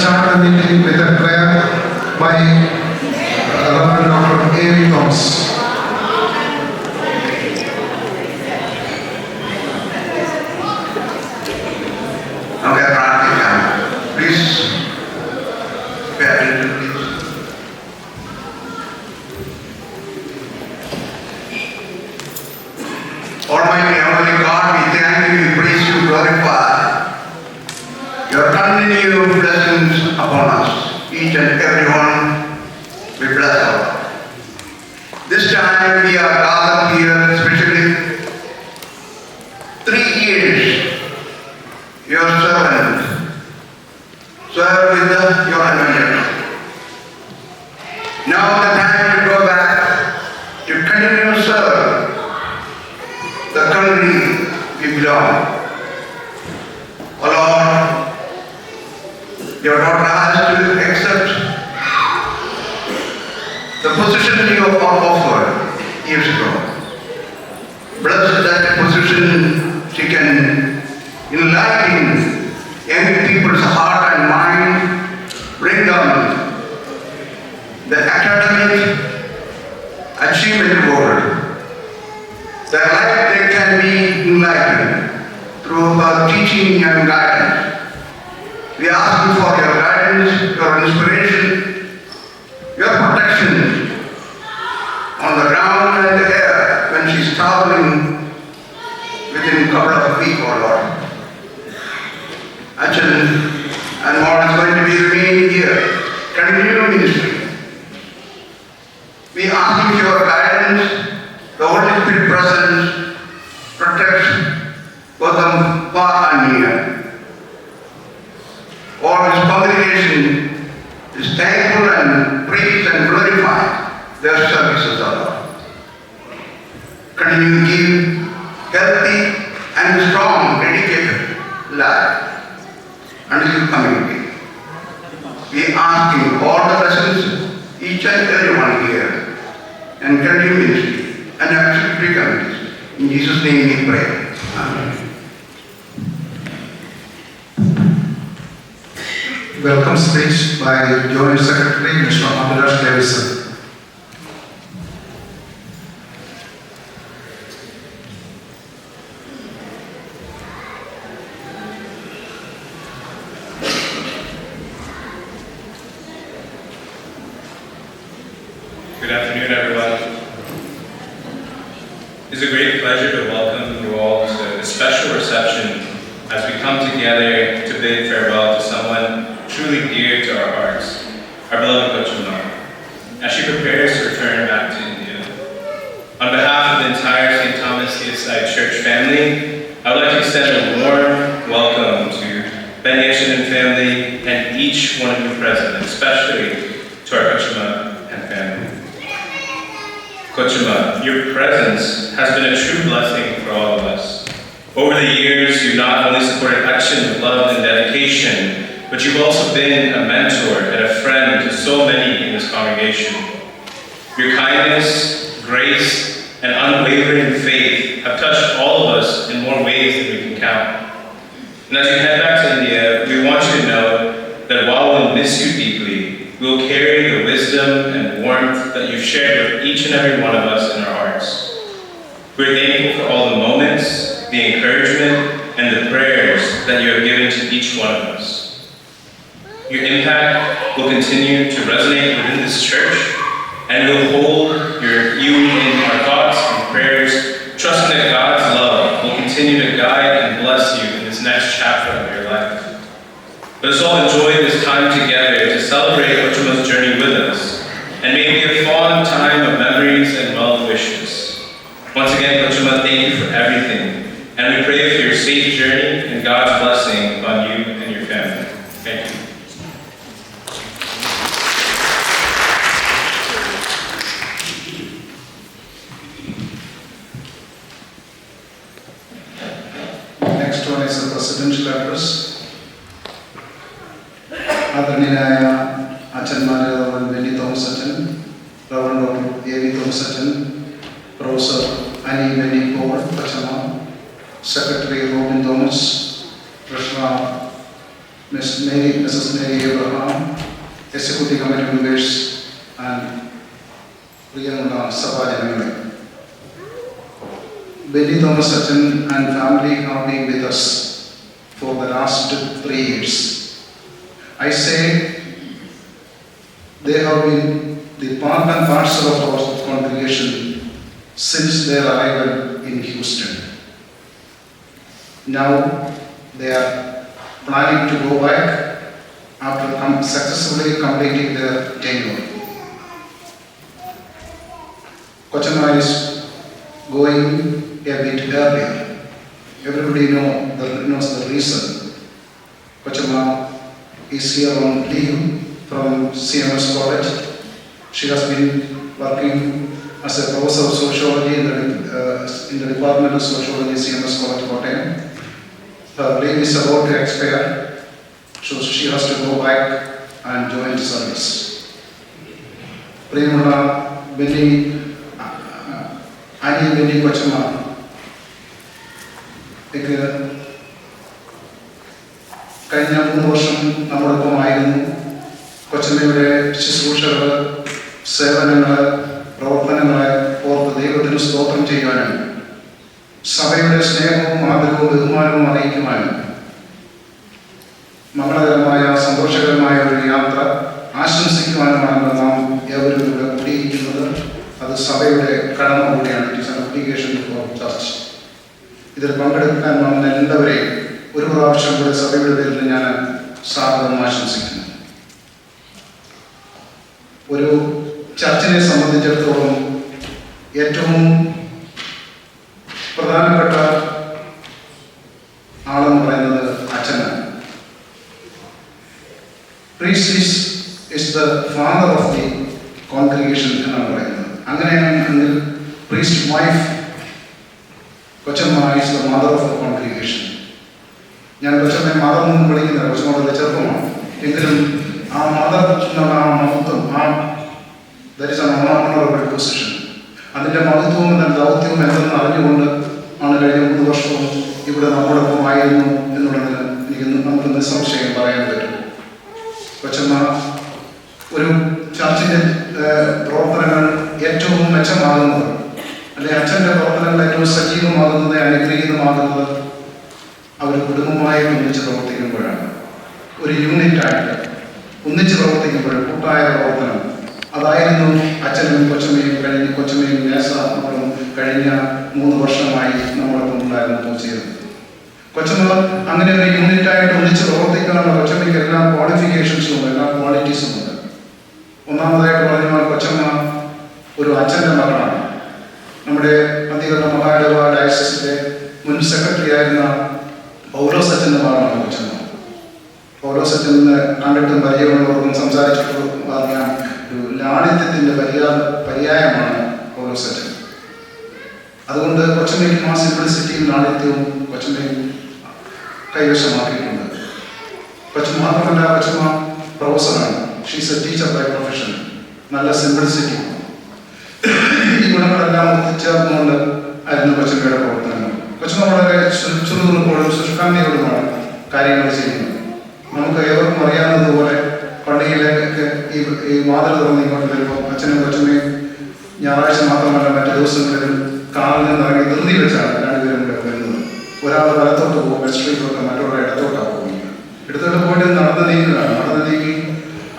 start the meeting with a prayer by Reverend Dr. A.V. Thomas. Okay, Pratik, please pay attention, please. Almighty Heavenly God, we thank you, we praise you, glorify your continued blessings upon us, each and every one. We bless our. This time we are gathered here, especially 3 years. Your servant served with your anointing. Now the time to go back to continue to serve the country we belong. Oh Lord, your daughter has to accept the position you have offered years ago. Bless that position she can enlighten young people's heart and mind, bring them the academic achievement world. Their life they can be enlightened through her teaching and guidance. We ask you for your guidance, your inspiration, your protection on the ground and the air when she's traveling within a couple of weeks, oh Lord. Achan and more is going to be remaining here. Continue ministry. We ask you for your guidance, the Holy Spirit presence, protection, both them far and near. All this congregation is thankful and praise and glorify their services, O Lord. Continue to give healthy and strong, dedicated life until you come again. We ask you all the blessings, each and every one here, and continue ministry and accept communities. In Jesus' name we pray. Amen. Welcome speech by Joint Secretary Mr. Abhilash Davison. Good afternoon, everyone. It's a great pleasure to welcome you all to a special reception as we come together to bid farewell to someone truly dear to our hearts, our beloved Kochima, as she prepares to return back to India. On behalf of the entire St. Thomas CSI Church family, I would like to extend a warm welcome to Ben Yeshin and family and each one of you present, especially to our Kochima and family. Kochima, your presence has been a true blessing for all of us. Over the years, you've not only supported Action with love and dedication, but you've also been a mentor and a friend to so many in this congregation. Your kindness, grace, and unwavering faith have touched all of us in more ways than we can count. And as you head back to India, we want you to know that while we'll miss you deeply, we will carry the wisdom and warmth that you've shared with each and every one of us in our hearts. We're thankful for all the moments, the encouragement, and the prayers that you have given to each one of us. Your impact will continue to resonate within this church, and we'll hold you in our thoughts and prayers, trusting that God's love will continue to guide and bless you in this next chapter of your life. Let us all enjoy this time together to celebrate Kochima's journey with us, and may it be a fond time of memories and well wishes. Once again, Kochima, thank you for everything, and we pray for your safe journey and God's blessing upon you and your family. Thank you. Next one is the presidential address. ആദരണീയനായ അച്ഛന്മാരെ reverend Benny Thomas അച്ഛൻ, reverend doctor A V Thomas അച്ഛൻ, professor Ani Benny Paul അച്ഛമ്മ, secretary Robin Thomas, treasurer miss Mrs. Mary Abraham, Executive Committee members, and പ്രിയമുള്ള സഭാജനങ്ങളെ, Benny Thomas Sachin and family have been with us for the last 3 years. I say they have been the part and parcel of our congregation since their arrival in Houston. Now they are planning to go back after successfully completing their tenure. Kochama is going a bit earlier. Everybody knows the reason. Kochama is here on leave from CMS College. She has been working as a professor of sociology in the Department of Sociology, CMS College, Kottayam. Her leave is about to expire, so she has to go back and join the service. Premula Benny Benny Kochama കഴിഞ്ഞ 3 വർഷം നമ്മോടൊപ്പമായിരുന്നു. കൊച്ചമ്മയുടെ ശുശ്രൂഷകൾ, സേവനങ്ങൾ, പ്രവർത്തനങ്ങളെ ഓർത്ത് ദൈവത്തിന് സ്തോത്രം ചെയ്യുവാനും സഭയുടെ സ്നേഹവും ആദരവും ബഹുമാനവും അറിയിക്കുവാനും മംഗളകരമായ സന്തോഷകരമായ ഒരു യാത്ര ആശംസിക്കുവാനുമാണ് നാം ഏവരും ഇവിടെ കൂടിയിരിക്കുന്നത്. അത് സഭയുടെ കടമ കൂടിയാണ്. It is an obligation for church. ഇതിൽ പങ്കെടുക്കാൻ വന്ന എല്ലാവരെയും ഒരു പ്രാവശ്യം കൂടെ സഭയുടെ പേരിൽ ഞാൻ സ്വാഗതം ആശംസിക്കുന്നു. ഒരു ചർച്ചിനെ സംബന്ധിച്ചിടത്തോളം ഏറ്റവും പ്രധാനപ്പെട്ട ആളെന്ന് പറയുന്നത് അച്ഛനാണ്. Priest is the father of the congregation എന്നാണ് പറയുന്നത്. അങ്ങനെയാണെങ്കിൽ priest wife കൊച്ചമ്മ is the mother of the congregation. ഞാൻ കൊച്ചമ്മയെ മദർ എന്ന് വിളിക്കുന്നില്ല, കൊച്ചമ്മ വളരെ ചെറുപ്പമാണ്. എങ്കിലും ആ മദർ എന്നുള്ള ആ മഹത്വം, that is an honorable position. അതിൻ്റെ മഹത്വവും ദൗത്യവും എന്തെന്ന് അറിഞ്ഞുകൊണ്ട് ആണ് കഴിഞ്ഞ 3 വർഷവും ഇവിടെ നമ്മോടൊപ്പമായിരുന്നു എന്നുള്ളതിന് നമുക്ക് നിസ്സംശയം പറയാൻ പറ്റും. കൊച്ചമ്മ ഒരു ചർച്ചിൻ്റെ പ്രവർത്തനങ്ങൾ ഏറ്റവും മെച്ചമാകുന്നത്, അല്ലെങ്കിൽ അച്ഛൻ്റെ പ്രവർത്തനങ്ങൾ ഏറ്റവും സജീവമാകുന്നത്, അനുഗ്രഹീതമാകുന്നത് അവർ കുടുംബമായി ഒന്നിച്ച് പ്രവർത്തിക്കുമ്പോഴാണ്. ഒരു യൂണിറ്റായിട്ട് ഒന്നിച്ച് പ്രവർത്തിക്കുമ്പോൾ കൂട്ടായ പ്രവർത്തനം അതായിരുന്നു അച്ഛനും കൊച്ചമ്മയും നേസങ്ങളും കഴിഞ്ഞ 3 വർഷമായി നമ്മളൊപ്പം ഉണ്ടായിരുന്നു ചെയ്തത്. കൊച്ചമ്മ അങ്ങനെ ഒരു യൂണിറ്റായിട്ട് ഒന്നിച്ച് പ്രവർത്തിക്കാനുള്ള കൊച്ചമ്മയ്ക്ക് എല്ലാ ക്വാളിഫിക്കേഷൻസും ഉണ്ട്, എല്ലാ ക്വാളിറ്റീസും ഉണ്ട്. ഒന്നാമതായിട്ട് പറഞ്ഞാൽ കൊച്ചമ്മ ഒരു അച്ഛൻ്റെ മകളാണ്. നമ്മുടെ അധികൃത മഹാദേവ ഡയസിസിന്റെ മുൻ സെക്രട്ടറി ആയിരുന്ന പൗലോസ് അച്ഛൻ്റെ മകളാണ് കൊച്ചമ്മ. പൗലോസ് അച്ഛനെ കണ്ടിട്ടും പരിചയമുള്ളവർക്കും സംസാരിച്ചിട്ടും പറഞ്ഞ ഒരു ലാളിത്യത്തിൻ്റെ പര്യായമാണ് പൗലോസ് അച്ഛൻ. അതുകൊണ്ട് കൊച്ചമ്മയ്ക്കും ആ സിംപ്ലിസിറ്റിയും ലാളിത്യവും കൊച്ചമ്മയും കൈവശമാക്കിയിട്ടുണ്ട്. കൊച്ചമ്മ മാത്രമല്ല, കൊച്ചമ്മ പ്രൊഫസറാണ്. She's a teacher by profession. നല്ല സിംപ്ലിസിറ്റി, ഈ ഗുണങ്ങളെല്ലാം ഒത്തുചേർന്നുകൊണ്ട് ആയിരുന്നു കൊച്ചമ്മയുടെ പ്രവർത്തനങ്ങൾ. കൊച്ചമ്മ വളരെ ചുറുചുറുക്കോടും ശുഷ്കാന്തിയോടുമാണ് കാര്യങ്ങൾ ചെയ്യുന്നത്. നമുക്ക് ഏവർക്കും അറിയാവുന്നതുപോലെ പള്ളിയിലേക്ക് ഈ വാതിൽ തുറന്ന് ഇങ്ങോട്ട് വരുമ്പോൾ അച്ഛനും കൊച്ചമ്മയും ഞായറാഴ്ച മാത്രമല്ല മറ്റു ദിവസങ്ങളിലും കാറിൽ നിന്ന് ഇറങ്ങി ധൃതി വെച്ചാണ് 2 പേരും കൂടെ വരുന്നത്. ഒരാൾ വലത്തോട്ട് പോകും, വെസ്ട്രീറ്റോട്ട്, മറ്റൊരാൾ ഇടത്തോട്ടാണ് പോകുന്നത്. ഇടത്തോട്ട് പോയിട്ട് നടന്ന് നീങ്ങി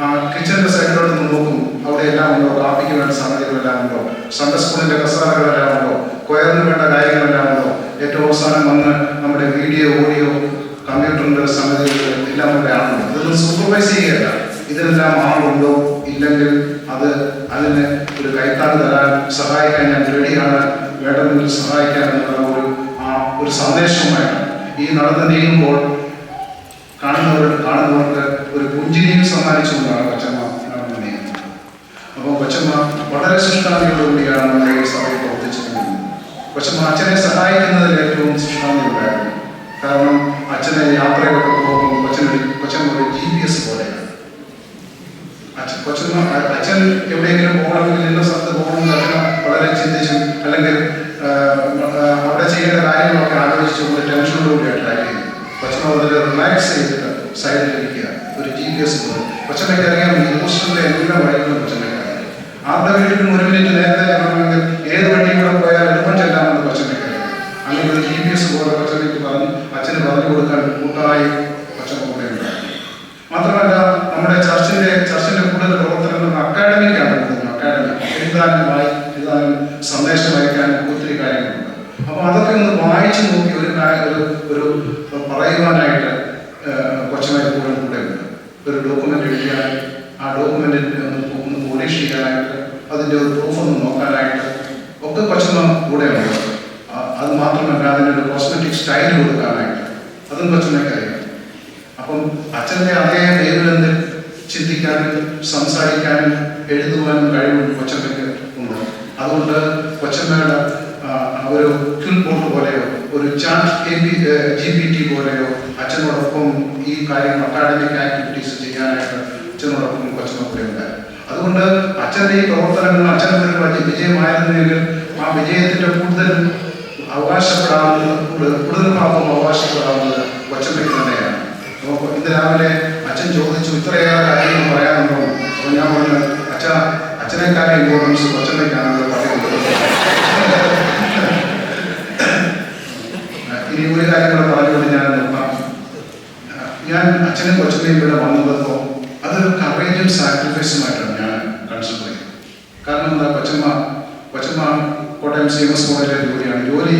ആ കിച്ചണിൻ്റെ സൈഡിലോട്ട് നോക്കും. അവിടെ എല്ലാം ഉണ്ടോ, കാപ്പിക്ക് വേണ്ട സംഗതികളെല്ലാം ഉണ്ടോ, സൺഡേ സ്കൂളിൻ്റെ കസാലകളെല്ലാം ഉണ്ടോ, കൊയറിന് വേണ്ട കാര്യങ്ങളെല്ലാം ഉണ്ടോ, ഏറ്റവും അവസാനം വന്ന് നമ്മുടെ വീഡിയോ, ഓഡിയോ, കമ്പ്യൂട്ടറിൻ്റെ സംഗതികൾ എല്ലാം കൂടെ ആണല്ലോ. ഇതൊന്നും സൂപ്പർവൈസ് ചെയ്യുകയല്ല. ഇതിനെല്ലാം ആളുണ്ടോ ഇല്ലെങ്കിൽ അതിന് ഒരു കൈത്താങ് തരാൻ സഹായിക്കാൻ ഞാൻ റെഡിയാണ്, വേണമെങ്കിൽ സഹായിക്കാൻ എന്നുള്ള ഒരു സന്ദേശവുമായിട്ട് ഈ നടന്ന് നീങ്ങുമ്പോൾ കാണുന്നവർക്ക് ഒരു പുഞ്ചിരിയും സമ്മാനിച്ചുകൊണ്ടാണ് കൊച്ചമ്മ നടന്ന് നീങ്ങുന്നത്. അപ്പോൾ കൊച്ചമ്മ വളരെ ശുഷ്കാന്തിയോടുകൂടിയാണ് നമ്മുടെ ഈ സഭയിൽ പ്രവർത്തിച്ചിട്ടുള്ളത്. കൊച്ചമ്മ അച്ഛനെ സഹായിക്കുന്നതിൽ ഏറ്റവും ശുഷ്കാന്തിയുണ്ടായിരുന്നു. കാരണം അച്ഛനെ യാത്രയൊക്കെ പോകുമ്പോൾ കൊച്ചമ്മ ഒരു GPS പോലെയാണ്. അച്ഛൻ എവിടെയെങ്കിലും പോകണമെങ്കിൽ ഇന്ന സ്ഥലത്ത് പോകണമെങ്കിൽ അച്ഛൻ വളരെ ചിന്തിച്ചും അല്ലെങ്കിൽ അവിടെ ചെയ്യേണ്ട കാര്യങ്ങളൊക്കെ ആലോചിച്ചുകൊണ്ട് ടെൻഷനോടുകൂടിയാണ് ട്രാക്ക് ചെയ്യുന്നത്. കൊച്ചമ്മ വളരെ റിലാക്സ് ചെയ്തിട്ട് സൈഡിലിരിക്കുക, ഒരു GPS പോലെ. കൊച്ചമ്മയ്ക്ക് അറിയാം ഈ ഹൂസ്റ്റണിലെ എല്ലാ വഴികളും കൊച്ചമ്മയ്ക്ക് അറിയാം. ആരുടെ വീട്ടിലും 1 മിനിറ്റ് നേരത്തെ ചെല്ലണമെങ്കിൽ ഏത് വഴിയും കൂടെ പോയാൽ എളുപ്പം ചെല്ലാമെന്ന് കൊച്ചമ്മയ്ക്ക് അറിയാം. അങ്ങനെ ഒരു GPS പോലെ കൊച്ചമ്മയ്ക്ക് അച്ഛന് പറഞ്ഞു കൊടുക്കാൻ കൂട്ടായി കൊച്ചമ്മ കൂടെ ഉണ്ടായിരുന്നു. മാത്രമല്ല നമ്മുടെ ചർച്ചിന്റെ കൂടുതൽ പ്രവർത്തനങ്ങൾ അക്കാഡമിക്കാണ് കൂടുതലും. അക്കാഡമിക് എഴുതാനും സന്ദേശം അയക്കാനും ഒത്തിരി കാര്യങ്ങളുണ്ട്. അപ്പോൾ അതൊക്കെ ഒന്ന് വായിച്ചു നോക്കി ഒരു പറയുവാനായിട്ട് കൊച്ചമ്മ എപ്പോഴും കൂടെ ഉണ്ട്. ഒരു ഡോക്യുമെന്റ് എഴുതിയാൽ ആ ഡോക്യുമെന്റ് ഒന്ന് പോളിഷ് ചെയ്യാനായിട്ട്, അതിൻ്റെ ഒരു പ്രൂഫ് ഒന്ന് നോക്കാനായിട്ട് ഒക്കെ കൊച്ചമ്മ കൂടെയുണ്ട്. അത് മാത്രമല്ല അതിൻ്റെ ഒരു കോസ്മെറ്റിക് സ്റ്റൈൽ കൊടുക്കാനായിട്ട് അതും കൊച്ചമ്മയ്ക്ക് അറിയാം. അപ്പം അച്ഛൻ്റെ അതേ വേവലെന്ത് ചിന്തിക്കാനും സംസാരിക്കാനും എഴുതുവാനും കഴിവും കൊച്ചമ്മയ്ക്ക് ഉണ്ട്. അതുകൊണ്ട് കൊച്ചമ്മയുടെ ഒരു ക്യൂൽ ബോട്ട് പോലെയോ ഒരു GPT പോലെയോ അച്ഛനോടൊപ്പം ഈ കാര്യം അക്കാഡമിക് ആക്ടിവിറ്റീസ് ചെയ്യാനായിട്ട് അച്ഛനോടൊപ്പം കൊച്ചമ്മ കൂടെ ഉണ്ടായിരുന്നു. അതുകൊണ്ട് അച്ഛൻ്റെ ഈ പ്രവർത്തനങ്ങൾ അച്ഛൻ്റെ ഒരു വലിയ വിജയമായിരുന്നെങ്കിൽ ആ വിജയത്തിൻ്റെ കൂടുതൽ ഭാഗം അവകാശപ്പെടാവുന്നത് കൊച്ചമ്മയ്ക്ക് തന്നെയാണ്. അപ്പോൾ ഇന്ന് രാവിലെ അച്ഛൻ ചോദിച്ചു ഇത്രയേറെ കാര്യങ്ങൾ പറയാനുണ്ടോ? അപ്പോൾ ഞാൻ പറഞ്ഞു അച്ഛനേക്കാളും ഇമ്പോർട്ടൻസ് കൊച്ചമ്മയ്ക്കാണല്ലോ പറയുന്നത്. ഇനി ഒരു കാര്യം കൂടെ പറഞ്ഞുകൊണ്ട് ഞാൻ നിർത്താം. ഞാൻ അച്ഛനും കൊച്ചമ്മയും ഇവിടെ വന്നപ്പോൾ അതൊരു കറേജും സാക്രിഫൈസുമായിട്ടാണ് ഞാൻ കൺസിഡർ ചെയ്യുന്നത്. കാരണം എന്താ, കൊച്ചമ്മ കോട്ടയം CMS കോളേജിലെ ജോലി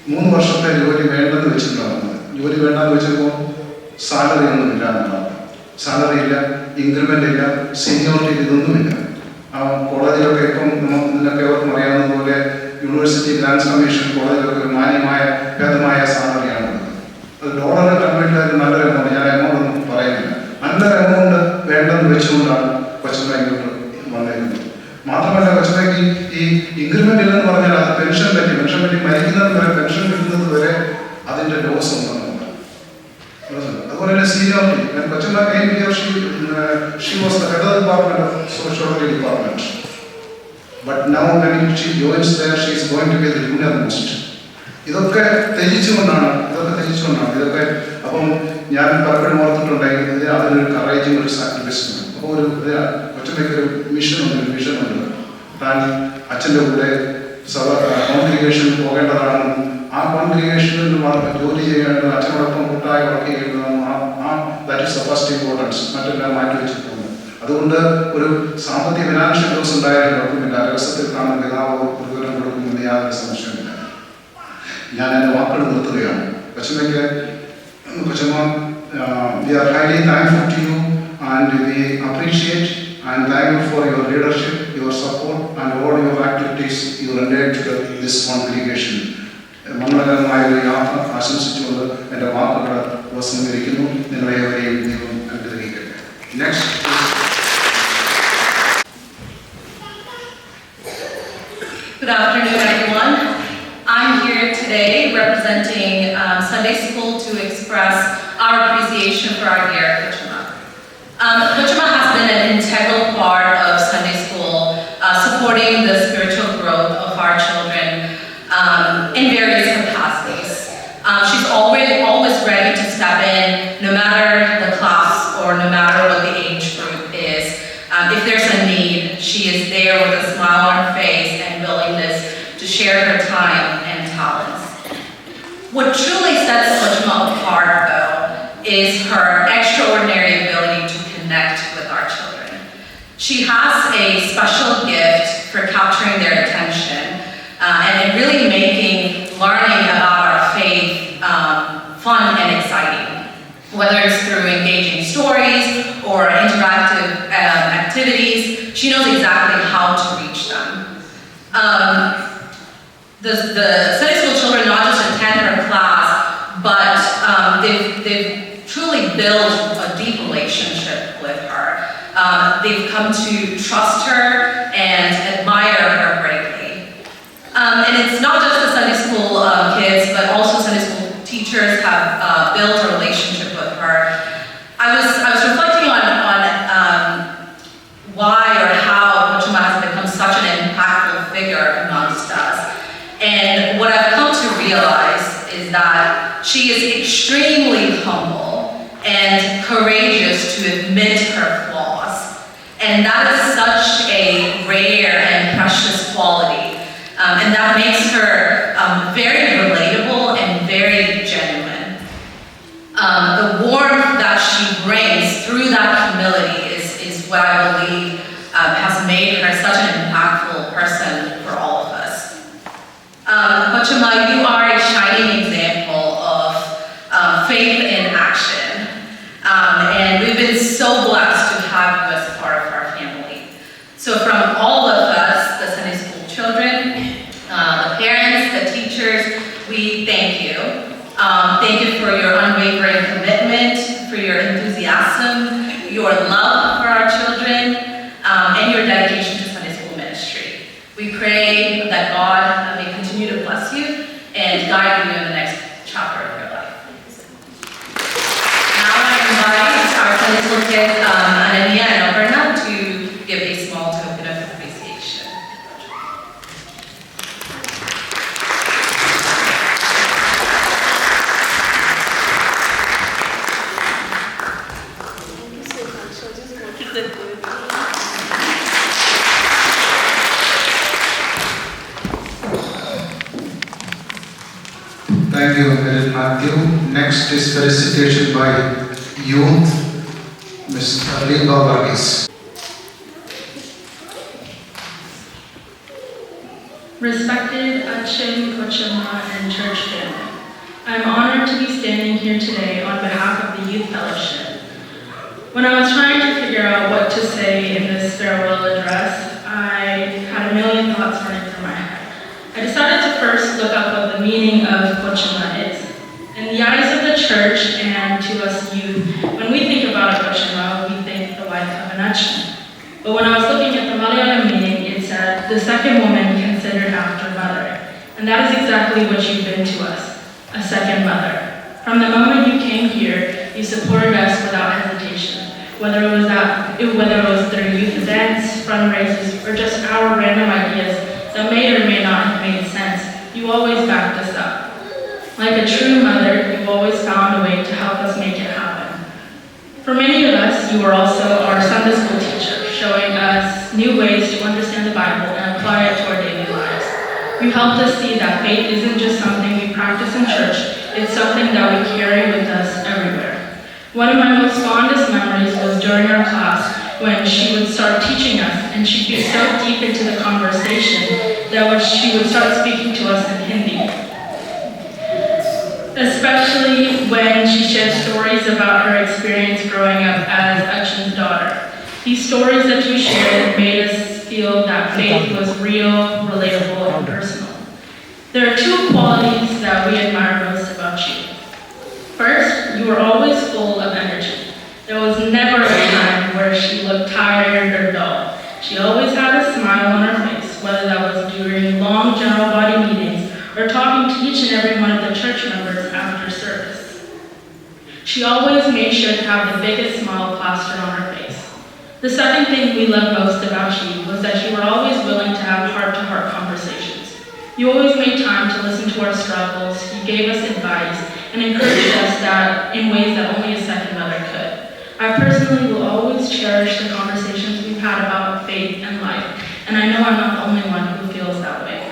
3 വർഷത്തെ ജോലി വേണ്ടെന്ന് വെച്ചിട്ടുണ്ടാകുന്നത്. ജോലി വേണ്ടെന്ന് വെച്ചപ്പോൾ സാലറി ഒന്നും ഇല്ല എന്നുള്ളതാണ്. സാലറി ഇല്ല, ഇൻക്രിമെൻ്റ് ഇല്ല, സീനിയോറിറ്റി ഇതൊന്നുമില്ല. ആ കോളേജിലൊക്കെ ഇപ്പം നിന്നൊക്കെ അവർക്കും അറിയാവുന്ന പോലെ യൂണിവേഴ്സിറ്റി ഗ്രാൻഡ്സ് കമ്മീഷൻ കോളേജിലൊക്കെ ഒരു മാന്യമായ ഭേദമായ സാലറിയാണ്. അത് ഡോളർ കൺവേർട്ട് നല്ലൊരു എമൗണ്ട്, ഞാൻ എമൗണ്ട് ഒന്നും പറയുന്നില്ല, നല്ലൊരു എമൗണ്ട് വേണ്ടെന്ന് വെച്ചുകൊണ്ടാണ് കൊച്ചമ്മ ഇങ്ങോട്ട് വന്നേക്കുന്നത്. മാത്രമല്ല കൊച്ചമ്മയ്ക്ക് ഈ ഇൻക്രിമെൻ്റ് ഇല്ലെന്ന് പറഞ്ഞാൽ അത് പെൻഷൻ പറ്റി മരിക്കുന്നത് വരെ പെൻഷൻ കിട്ടുന്നത് വരെ അതിൻ്റെ ലോസ് ഉണ്ടെന്നുണ്ട്. അതുപോലെ തന്നെ സീനിയോറിറ്റി. കൊച്ചമ്മ came here, she was the head of the department of sociology department. But now when she joins there, she is going to be the junior most. ഇതൊക്കെ ത്യജിച്ചുകൊണ്ടാണ്. ഇതൊക്കെ അപ്പം ഞാൻ പലപ്പോഴും ഓർത്തിട്ടുണ്ടെങ്കിൽ അതിനൊരു കറേജും ഒരു സാക്രിഫൈസും. അപ്പോൾ കൊച്ചമ്മയ്ക്ക് ഒരു വിഷനുണ്ട്. താൻ അച്ഛൻ്റെ കൂടെ കോൺഗ്രിഗേഷനിൽ പോകേണ്ടതാണെന്നും ആ കോൺഗ്രിഗേഷനിൽ ജോലി ചെയ്യേണ്ടത് അച്ഛനോടൊപ്പം കൂട്ടായി വർക്ക് ചെയ്യേണ്ടതാണ്. That is the first importance. മറ്റെല്ലാം മാറ്റി വെച്ചിട്ടുണ്ട്. അതുകൊണ്ട് ഒരു സാമ്പത്തിക ഫിനാൻഷ്യൽ ലോസ് ഉണ്ടായാലും കുഴപ്പമില്ല. രഹസ്യത്തിൽ കാണുന്ന പിതാവ് പ്രതിഫലം കൊടുക്കുമെന്ന് യാതൊരു സംശയമില്ല. ഞാൻ എൻ്റെ വാക്കുകൾ നിർത്തുകയാണ്. കൊച്ചമ്മ, we are highly thankful to you and we appreciate and thank you for your leadership, your support and all your activities you rendered to this congregation. മംഗളകരമായ ഒരു യാത്ര ആശംസിച്ചുകൊണ്ട് എൻ്റെ വാക്കുകൾ ഉപസംഹരിക്കുന്നു. നിങ്ങളെവരെയും ദൈവം അനുഗ്രഹിക്കട്ടെ. Next. Good afternoon, everyone. I'm here today representing Sunday School to express our appreciation for our dear Kochama. Kochama has been an integral part of Sunday School, supporting the spiritual growth of our children in various capacities. She's always ready to step in, no matter the class or no matter what the age group is. If there's a need, she is there with a smile on her face and willingness to share her time and talents. What truly sets Kochama apart, though, is her extraordinary ability to connect with our children. She has a special gift for capturing their attention and really making learning about our faith fun and exciting. Whether it's through engaging stories or interactive activities, she knows exactly how to reach them. The Sunday School children not just attend her class, but they've truly built a deep relationship with her. They've come to trust her and admire her greatly. And it's not just the Sunday School kids, but also Sunday School teachers have built a relationship with her. I was reflecting on why or how Kochama has become such an impactful figure amongst us. And what I've come to realize is that she is extremely humble and courageous to admit her flaws. And that is such a rare and precious quality. And that makes her very relatable and very genuine. The warmth that she brings through that humility is what I believe has made her such an impactful person for all of us. Coach Emma, you are a shining example of faith in action. And we've been so blessed to have you as part of our family. So from all of us, the Sunday school children, the parents, the teachers, we thank you. Thank you for your unwavering commitment, for your enthusiasm, your love for our children, and your dedication to Sunday school ministry. We pray that God may continue to bless you and guide you in the next chapter of your life. Now I invite our Sunday school kids, Anania and Alberna, to give a small token of appreciation. Thank you, Merit Matthew. Next is felicitation by youth, Ms. Arlinda Varghese. Respected Achin, Kochama, and church family, I'm honored to be standing here today on behalf of the Youth Fellowship. When I was trying to figure out what to say in this farewell address, I had a million thoughts running through my head. I decided to first look up what the meaning of Kochama is. In the eyes of the church and to us youth, when we think about a Kochama, we think the wife of an Achin. But when I was looking at the Malayalam meaning, it said, the second woman considered after mother. And that is exactly what you've been to us, a second mother. From the moment you came here, you supported us without hesitation. Whether it was through youth events, fundraisers, or just our random ideas that may or may not have made sense, you always backed us up. Like a true mother, you've always found a way to help us make it happen. For many of us, you were also our Sunday school teacher, showing us new ways to understand the Bible and apply it to our daily lives. You helped us see that faith isn't just something we practice in church, it's something that we carry with us everywhere. One of my most fondest memories was during our class when she would start teaching us and she'd be so deep into the conversation that she would start speaking to us in Hindi. Especially when she shared stories about her experience growing up as Achin's daughter. These stories that you shared made us feel that faith was real, relatable, and personal. There are two qualities that we admire most about you. First, you were always full of energy. There was never a time where she looked tired or dull. She always had a smile on her face, whether that was during long general body meetings or talking to each and every one of the church members after service. She always made sure to have the biggest smile plastered on her face. The second thing we loved most about you was that you were always willing to have heart-to-heart conversations. You always made time to listen to our struggles, you gave us advice, and encouraged us that in ways that only a second mother could. I personally will always cherish the conversations we've had about faith and life, and I know I'm not the only one who feels that way.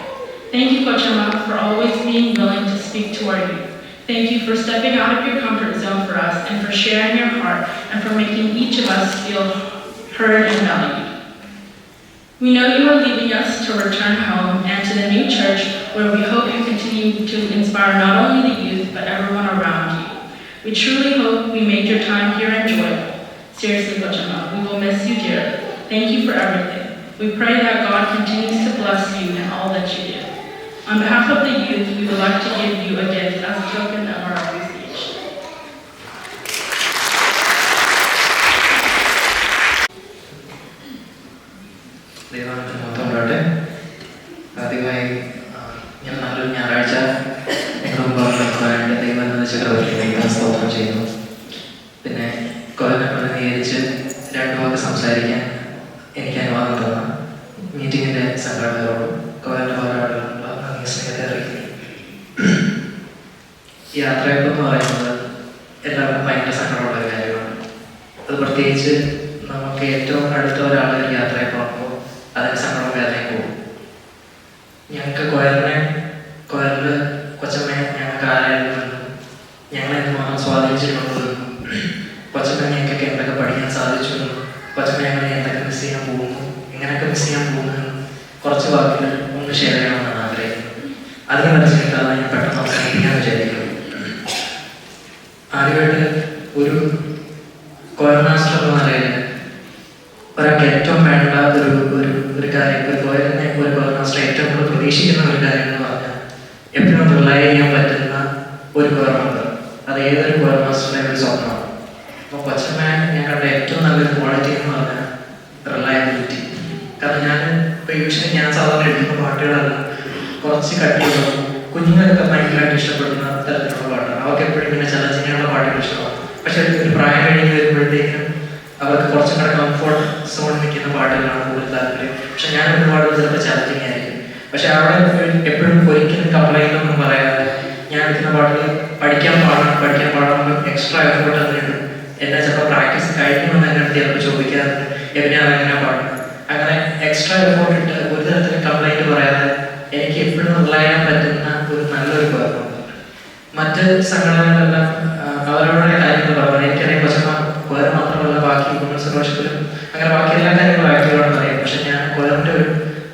Thank you, Coach Emma, for always being willing to speak to our youth. Thank you for stepping out of your comfort zone for us and for sharing your heart and for making each of us feel heard and valued. We know you are leaving us to return home and to the new church where we hope you continue to inspire not only the youth but everyone around you. We truly hope we made your time here enjoyable. Seriously, Coach Emma, we will miss you dearly. Thank you for everything. We pray that God continues to bless you in all that you do. On behalf of the youth, we would like to give you a gift as a token of our appreciation. ദൈവത്തിന് മൊത്തം ഉണ്ടാകട്ടെ. ആദ്യമായി ഞാൻ നല്ലൊരു ഞായറാഴ്ച നിങ്ങളുടെ മുമ്പാകെ ദൈവം ചക്രവർത്തിയിലേക്ക് സ്തോത്രം ചെയ്യുന്നു. പിന്നെ കൊല്ലനെ പ്രതിനിധീകരിച്ച് രണ്ട് വാക്ക് സംസാരിക്കാൻ എനിക്ക് അനുവാദം തന്ന മീറ്റിങ്ങിൻ്റെ സംഘാടകരോടും കൊല്ലൻ്റെ പോരാളികളുള്ള നന്ദി സ്നേഹത്തെ അറിയിക്കുന്നു. യാത്രയെന്ന് പറയുന്നത് എല്ലാവർക്കും ഭയങ്കര സങ്കടമുള്ള ഒരു കാര്യമാണ്. അത് പ്രത്യേകിച്ച് നമുക്ക് ഏറ്റവും അടുത്ത ഒരാൾ യാത്രയിൽ പോകുമ്പോൾ അതിന് സങ്കടം വേദനയും പോകും. ഞങ്ങൾക്ക് കൊയറിൽ കൊച്ചമ്മയെ ഞങ്ങൾക്ക് ആരായിരുന്നു ഞങ്ങളെ എന്തുമാത്രം സ്വാധീനിച്ചിട്ടുണ്ടെന്നും കൊച്ചമ്മ ഞങ്ങൾക്ക് എന്തൊക്കെ പഠിക്കാൻ സാധിച്ചു, കൊച്ചമ്മ ഞങ്ങളെ എന്തൊക്കെ മിസ് ചെയ്യാൻ പോകുന്നു, എങ്ങനെയൊക്കെ മിസ് ചെയ്യാൻ പോകുന്നു കുറച്ച് വാക്കുകൾ ഒന്ന് ഷെയർ ചെയ്യണമെന്നാണ് ആഗ്രഹിക്കുന്നത്. അതിന് മനസ്സിലാക്കാതെ ഞാൻ പെട്ടെന്ന് അവസാനിപ്പിക്കാൻ വിചാരിക്കുന്നു. ആദ്യമായിട്ട് ഒരു കൊയർ മാസ്റ്റർ എന്ന നിലയിൽ ഒരാൾക്ക് ഏറ്റവും വേണ്ട ഒരു കാര്യം, ഒരു കൊയർ മാസ്റ്റർ ഏറ്റവും കൂടുതൽ പ്രതീക്ഷിക്കുന്ന ഒരു കാര്യം എന്ന് പറഞ്ഞാൽ എപ്പോഴും റിലൈ ചെയ്യാൻ പറ്റുന്ന ഒരു കൊയർ മെമ്പർ. അത് ഏതൊരു കൊയർ മാസ്റ്ററുടെ ഒരു സ്വപ്നമാണ്. അപ്പോൾ കൊച്ചമ്മ ഞാൻ കണ്ട ഏറ്റവും നല്ലൊരു ക്വാളിറ്റി എന്ന് പറഞ്ഞാൽ റിലയബിലിറ്റി. കാരണം ഞാൻ സാധാരണ എഴുതുന്ന പാട്ടുകളെല്ലാം കുറച്ച് കട്ടിയുള്ള കുഞ്ഞുങ്ങൾക്ക് ഭയങ്കരമായിട്ട് ഇഷ്ടപ്പെടുന്ന തരത്തിലുള്ള പാട്ടാണ്. അവർക്ക് എപ്പോഴും ഇങ്ങനെ ചലച്ചിങ്ങനെയുള്ള പാട്ടുകൾ ഇഷ്ടമാണ്. പക്ഷെ ഒരു പ്രായം കഴിഞ്ഞ് വരുമ്പോഴത്തേക്കും അവർക്ക് കുറച്ചും കൂടെ കംഫോർട്ട് സോണിൽ നിൽക്കുന്ന പാട്ടുകളാണ് കൂടുതൽ താല്പര്യം. പക്ഷെ ഞാൻ ഒരു പാടുകൾ ചിലപ്പോൾ ചലച്ചിങ് ആയിരിക്കും. പക്ഷെ അവിടെ എപ്പോഴും ഒരിക്കലും കംപ്ലൈൻ്റ് ഒന്നും പറയാതെ ഞാൻ എടുക്കുന്ന പാട്ടുകൾ പഠിക്കാൻ പാടാൻ എക്സ്ട്രാ എഫോർട്ട് തന്നിട്ടുണ്ട്. എന്നെ ചിലപ്പോൾ പ്രാക്ടീസ് കഴിക്കുമെന്ന് എൻ്റെ അടുത്ത് ചിലപ്പോൾ ചോദിക്കാറുണ്ട്, എങ്ങനെയാണ് അങ്ങനെ പാടുന്നത്. അങ്ങനെ എക്സ്ട്രാ എഫോർട്ട് ഇട്ട് ഒരു തരത്തിലും കംപ്ലൈൻറ്റ് പറയാതെ എനിക്ക് എപ്പോഴും റിലൈ ചെയ്യാൻ പറ്റുന്ന ഒരു നല്ലൊരു പേർക്കുണ്ട്. മറ്റ് സംഘടനകളെല്ലാം അവരവരുടെ കാര്യങ്ങൾ പറഞ്ഞു. എനിക്കറിയാം കൊച്ചമ്മ കൊയർ മാത്രമല്ല ബാക്കി വുമൻസ് ഫെലോഷിപ്പിലും അങ്ങനെ ബാക്കി എല്ലാ കാര്യങ്ങളും ആക്റ്റീവാണെന്ന് അറിയാം. പക്ഷെ ഞാൻ കൊയറിൻ്റെ ഒരു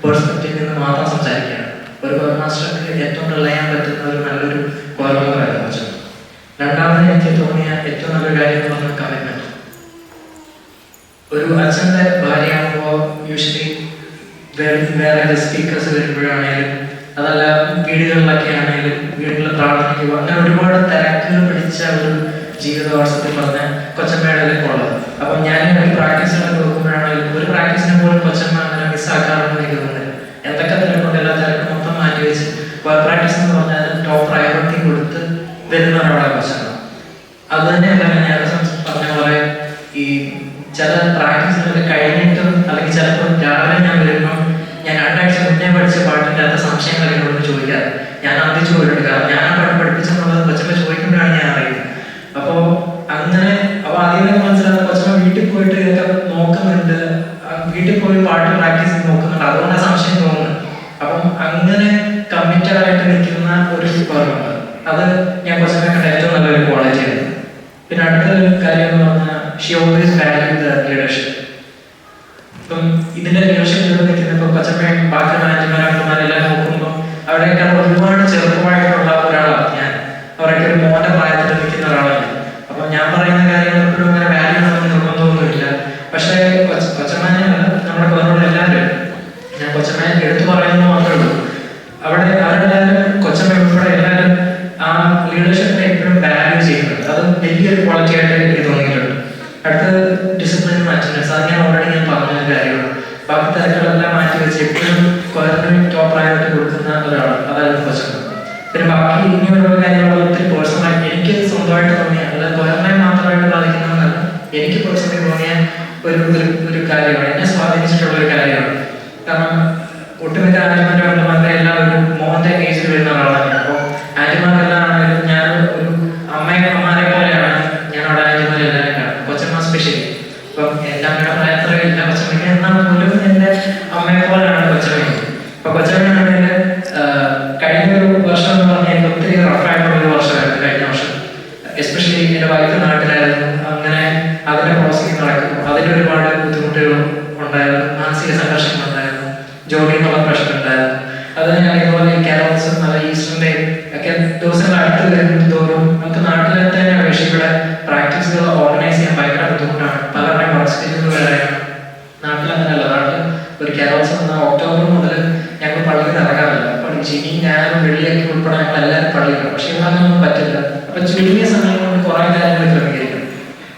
പേഴ്സ്പെക്റ്റീവിൽ നിന്ന് മാത്രം സംസാരിക്കുകയാണ്. ഒരു കൊയർ മാസ്റ്റർക്ക് ഏറ്റവും റിലൈ ചെയ്യാൻ പറ്റുന്ന ഒരു നല്ലൊരു കൊയർ മെമ്പറായിരുന്നു കൊച്ചമ്മ. രണ്ടാമത് എനിക്ക് തോന്നിയ ഏറ്റവും നല്ലൊരു കാര്യം എന്ന് പറഞ്ഞാൽ കമ്മിറ്റ്മെൻറ്റ്. ഒരു അച്ഛൻ്റെ ഭാര്യയാകുമ്പോൾ യൂഷ്വലി വേറെ സ്പീക്കേഴ്സ് വരുമ്പോഴാണേലും അതല്ല വീടുകളിലൊക്കെ ആണെങ്കിലും വീടുകളിൽ പ്രാർത്ഥനയ്ക്കുക അങ്ങനെ ഒരുപാട് തിരക്കുകൾ പിടിച്ച ഒരു ജീവിതവാസത്തിൽ പറഞ്ഞ കൊച്ചമ്മയുടെ ഉള്ളത്. അപ്പം ഞാൻ ഒരു പ്രാക്ടീസുകളൊക്കെ നോക്കുമ്പോഴാണെങ്കിലും ഒരു പ്രാക്ടീസിനെ പോലും കൊച്ചമ്മ അങ്ങനെ മിസ്സാക്കാറുണ്ടെന്ന് എനിക്ക് തോന്നുന്നില്ല. എന്തൊക്കെ തിരക്കുണ്ട് എല്ലാ തിരക്കും മൊത്തം മാറ്റി വെച്ച് പ്രാക്ടീസ് എന്ന് പറഞ്ഞാൽ ടോപ്പ് പ്രയോറിറ്റി കൊടുത്ത് വരുന്ന ഒരാളാണ് കൊച്ചമ്മ. അത് തന്നെയല്ല ഞാൻ പറഞ്ഞ പോലെ ഈ ചില പ്രാക്ടീസുകളൊക്കെ കഴിഞ്ഞിട്ടും അല്ലെങ്കിൽ ചിലപ്പോൾ രാവിലെ ഞാൻ വരുമ്പം ഞാൻ 2 ആഴ്ച മുന്നേ പഠിച്ച പാട്ടിൻ്റെ അത് സംശയങ്ങളൊക്കെ എന്നോട് ചോദിക്കാറ്. ഞാൻ ആദ്യം ചോദിച്ചിട്ടുണ്ട്. കാരണം ഞാൻ ആ പാട്ട് പഠിപ്പിച്ചെന്നുള്ളത് കൊച്ചമ്മ ചോദിക്കുമ്പോഴാണ് ഞാൻ അറിയുന്നത്. അപ്പോൾ ആദ്യമേ മനസ്സിലാകുന്ന കൊച്ചമ്മ വീട്ടിൽ പോയിട്ട് ഇതൊക്കെ നോക്കുന്നുണ്ട്, വീട്ടിൽ പോയി പാട്ട് പ്രാക്ടീസ് ചെയ്ത് നോക്കുന്നുണ്ട്, അതുകൊണ്ടാണ് സംശയം തോന്നുന്നത്. അപ്പം അങ്ങനെ കമ്മിറ്റഡ് ആയിട്ട് നിൽക്കുന്ന ഒരു പേരുണ്ട്. അത് ഞാൻ കൊച്ചമ്മ കണ്ട ഏറ്റവും നല്ലൊരു ക്വാളിറ്റിയാണ്. പിന്നെ അടുത്തൊരു കാര്യം എന്ന് പറഞ്ഞാൽ she always value the leadership. ഇപ്പം ഇതിന്റെ ലീഡർഷിപ്പ് നിൽക്കുന്നപ്പോൾ കൊച്ചമ്മയും ബാക്കി മാനേജർമാരെല്ലാം നോക്കുമ്പോൾ അവിടെയൊക്കെ ഒരുപാട് ചെറുപ്പമായിട്ടുള്ള ഒരാളാണ് ഞാൻ. അവരൊക്കെ ഒരു മോന്റെ പ്രായത്തിൽ നിൽക്കുന്ന ഒരാളാണ്. അപ്പം ഞാൻ പറയുന്ന കാര്യങ്ങൾ എപ്പോഴും അങ്ങനെ വാല്യൂ ആണെന്ന് നിർബന്ധമൊന്നുമില്ല. പക്ഷേ കൊച്ചമ്മനെ നമ്മുടെ കൊല്ലം എല്ലാവരും ഞാൻ കൊച്ചമ്മയെ എടുത്തു പറയുന്നത് മാത്രമേ ഉള്ളൂ. അവിടെ അവരെല്ലാവരും കൊച്ചമ്മ ഉൾപ്പെടെ എല്ലാവരും ആ ലീഡർഷിപ്പിനെ എപ്പോഴും വാല്യൂ ചെയ്യുന്നുണ്ട്. അത് വലിയൊരു ക്വാളിറ്റി ആയിട്ട് എനിക്ക് തോന്നിയിട്ടുണ്ട്. അടുത്തത് ഡിസിപ്ലിൻ അറ്റൻഡൻസ്. അത് ഞാൻ ഓൾറെഡി പറഞ്ഞൊരു കാര്യമാണ്. ബാക്കി തിരക്കുകളെല്ലാം മാറ്റി വെച്ച് എപ്പോഴും കൊയറിന് ടോപ്പ് പ്രയോറിറ്റി കൊടുക്കുന്ന ഒരാളാണ്. അതായിരുന്നു കൊച്ചമ്മ. പിന്നെ ബാക്കി ഇനിയുള്ള കാര്യങ്ങൾ ഒത്തിരി പേഴ്സണലായിട്ട് എനിക്ക് സ്വന്തമായിട്ട് തോന്നിയ അതായത് കൊയറിനെ മാത്രമായിട്ട് ബാധിക്കുന്നതല്ല, എനിക്ക് പേഴ്സണലി തോന്നിയ ഒരു കാര്യമാണ്, എന്നെ സ്വാധീനിച്ചിട്ടുള്ള ഒരു കാര്യമാണ്. കാരണം ഒട്ടുമിക്ക ആന്റിമാരുടെ എല്ലാം ഒരു മോന്റെ ഏജിൽ വരുന്ന ഒരാളാണ്. അപ്പോൾ ആന്റിമാർക്കെല്ലാം ആണെങ്കിലും ഞാൻ ഒരു അമ്മമാരെ പോലെയാണ് ഞാൻ അവിടെ ആന്റിമാരെ എല്ലാവരും കാണും. കൊച്ചമ്മ സ്പെഷ്യലി. ഇപ്പം എൻ്റെ അമ്മയുടെ പ്രായത്തിലില്ല കൊച്ചമ്മയ്ക്ക്, എന്നാൽ പോലും എൻ്റെ അമ്മയെ പോലെയാണ് കൊച്ചമ്മ. അപ്പൊ കൊച്ചമ്മയാണെങ്കിൽ കഴിഞ്ഞ ഒരു വർഷം എന്ന് പറഞ്ഞാൽ എനിക്ക് ഒത്തിരി റഫായിട്ടുള്ള ഒരു വർഷമായിരുന്നു കഴിഞ്ഞ വർഷം. എസ്പെഷ്യലി എൻ്റെ വൈഫ് നാട്ടിലായിരുന്നു. അങ്ങനെ അതിന്റെ പ്രോസസ്സിംഗ് നടക്കുന്നു. അതിന് ഒരുപാട് ബുദ്ധിമുട്ടുകളും ഉണ്ടായിരുന്നു, മാനസിക സംഘർഷങ്ങളുണ്ടായിരുന്നു, ജോലി എന്നുള്ള പ്രശ്നം ഉണ്ടായിരുന്നു. അത് ഞാൻ ഇതുപോലെ കേരളസും ഈസ്റ്ററിന്റെ ഒക്കെ ദിവസങ്ങൾ അടുത്ത് വരുന്നതോറും നമുക്ക് നാട്ടിലെ തന്നെ അപേക്ഷിച്ച് ഇവിടെ പ്രാക്ടീസുകൾ ഓർഗനൈസ് ചെയ്യാൻ ഭയങ്കര ബുദ്ധിമുട്ടാണ്. പലരുടെയും വർക്ക് സ്കെഡ്യൂൾ വരെയാണ്. നാട്ടിൽ അങ്ങനെയല്ല. നാട്ടിൽ ഒരു കേരളസ് വന്ന ഒക്ടോബർ മുതൽ ഞങ്ങൾ പള്ളിയിൽ ഇറങ്ങാറില്ല. ശനി ഞാനും വെള്ളിയൊക്കെ ഉൾപ്പെടെ ഞങ്ങൾ എല്ലാവരും പള്ളിയിലാണ്. പക്ഷെ ഇവിടെ അങ്ങനെയൊന്നും പറ്റില്ല. അപ്പൊ ചുരുങ്ങിയ സമയം കൊണ്ട് കുറെ കാര്യങ്ങൾ ക്രമീകരിക്കണം.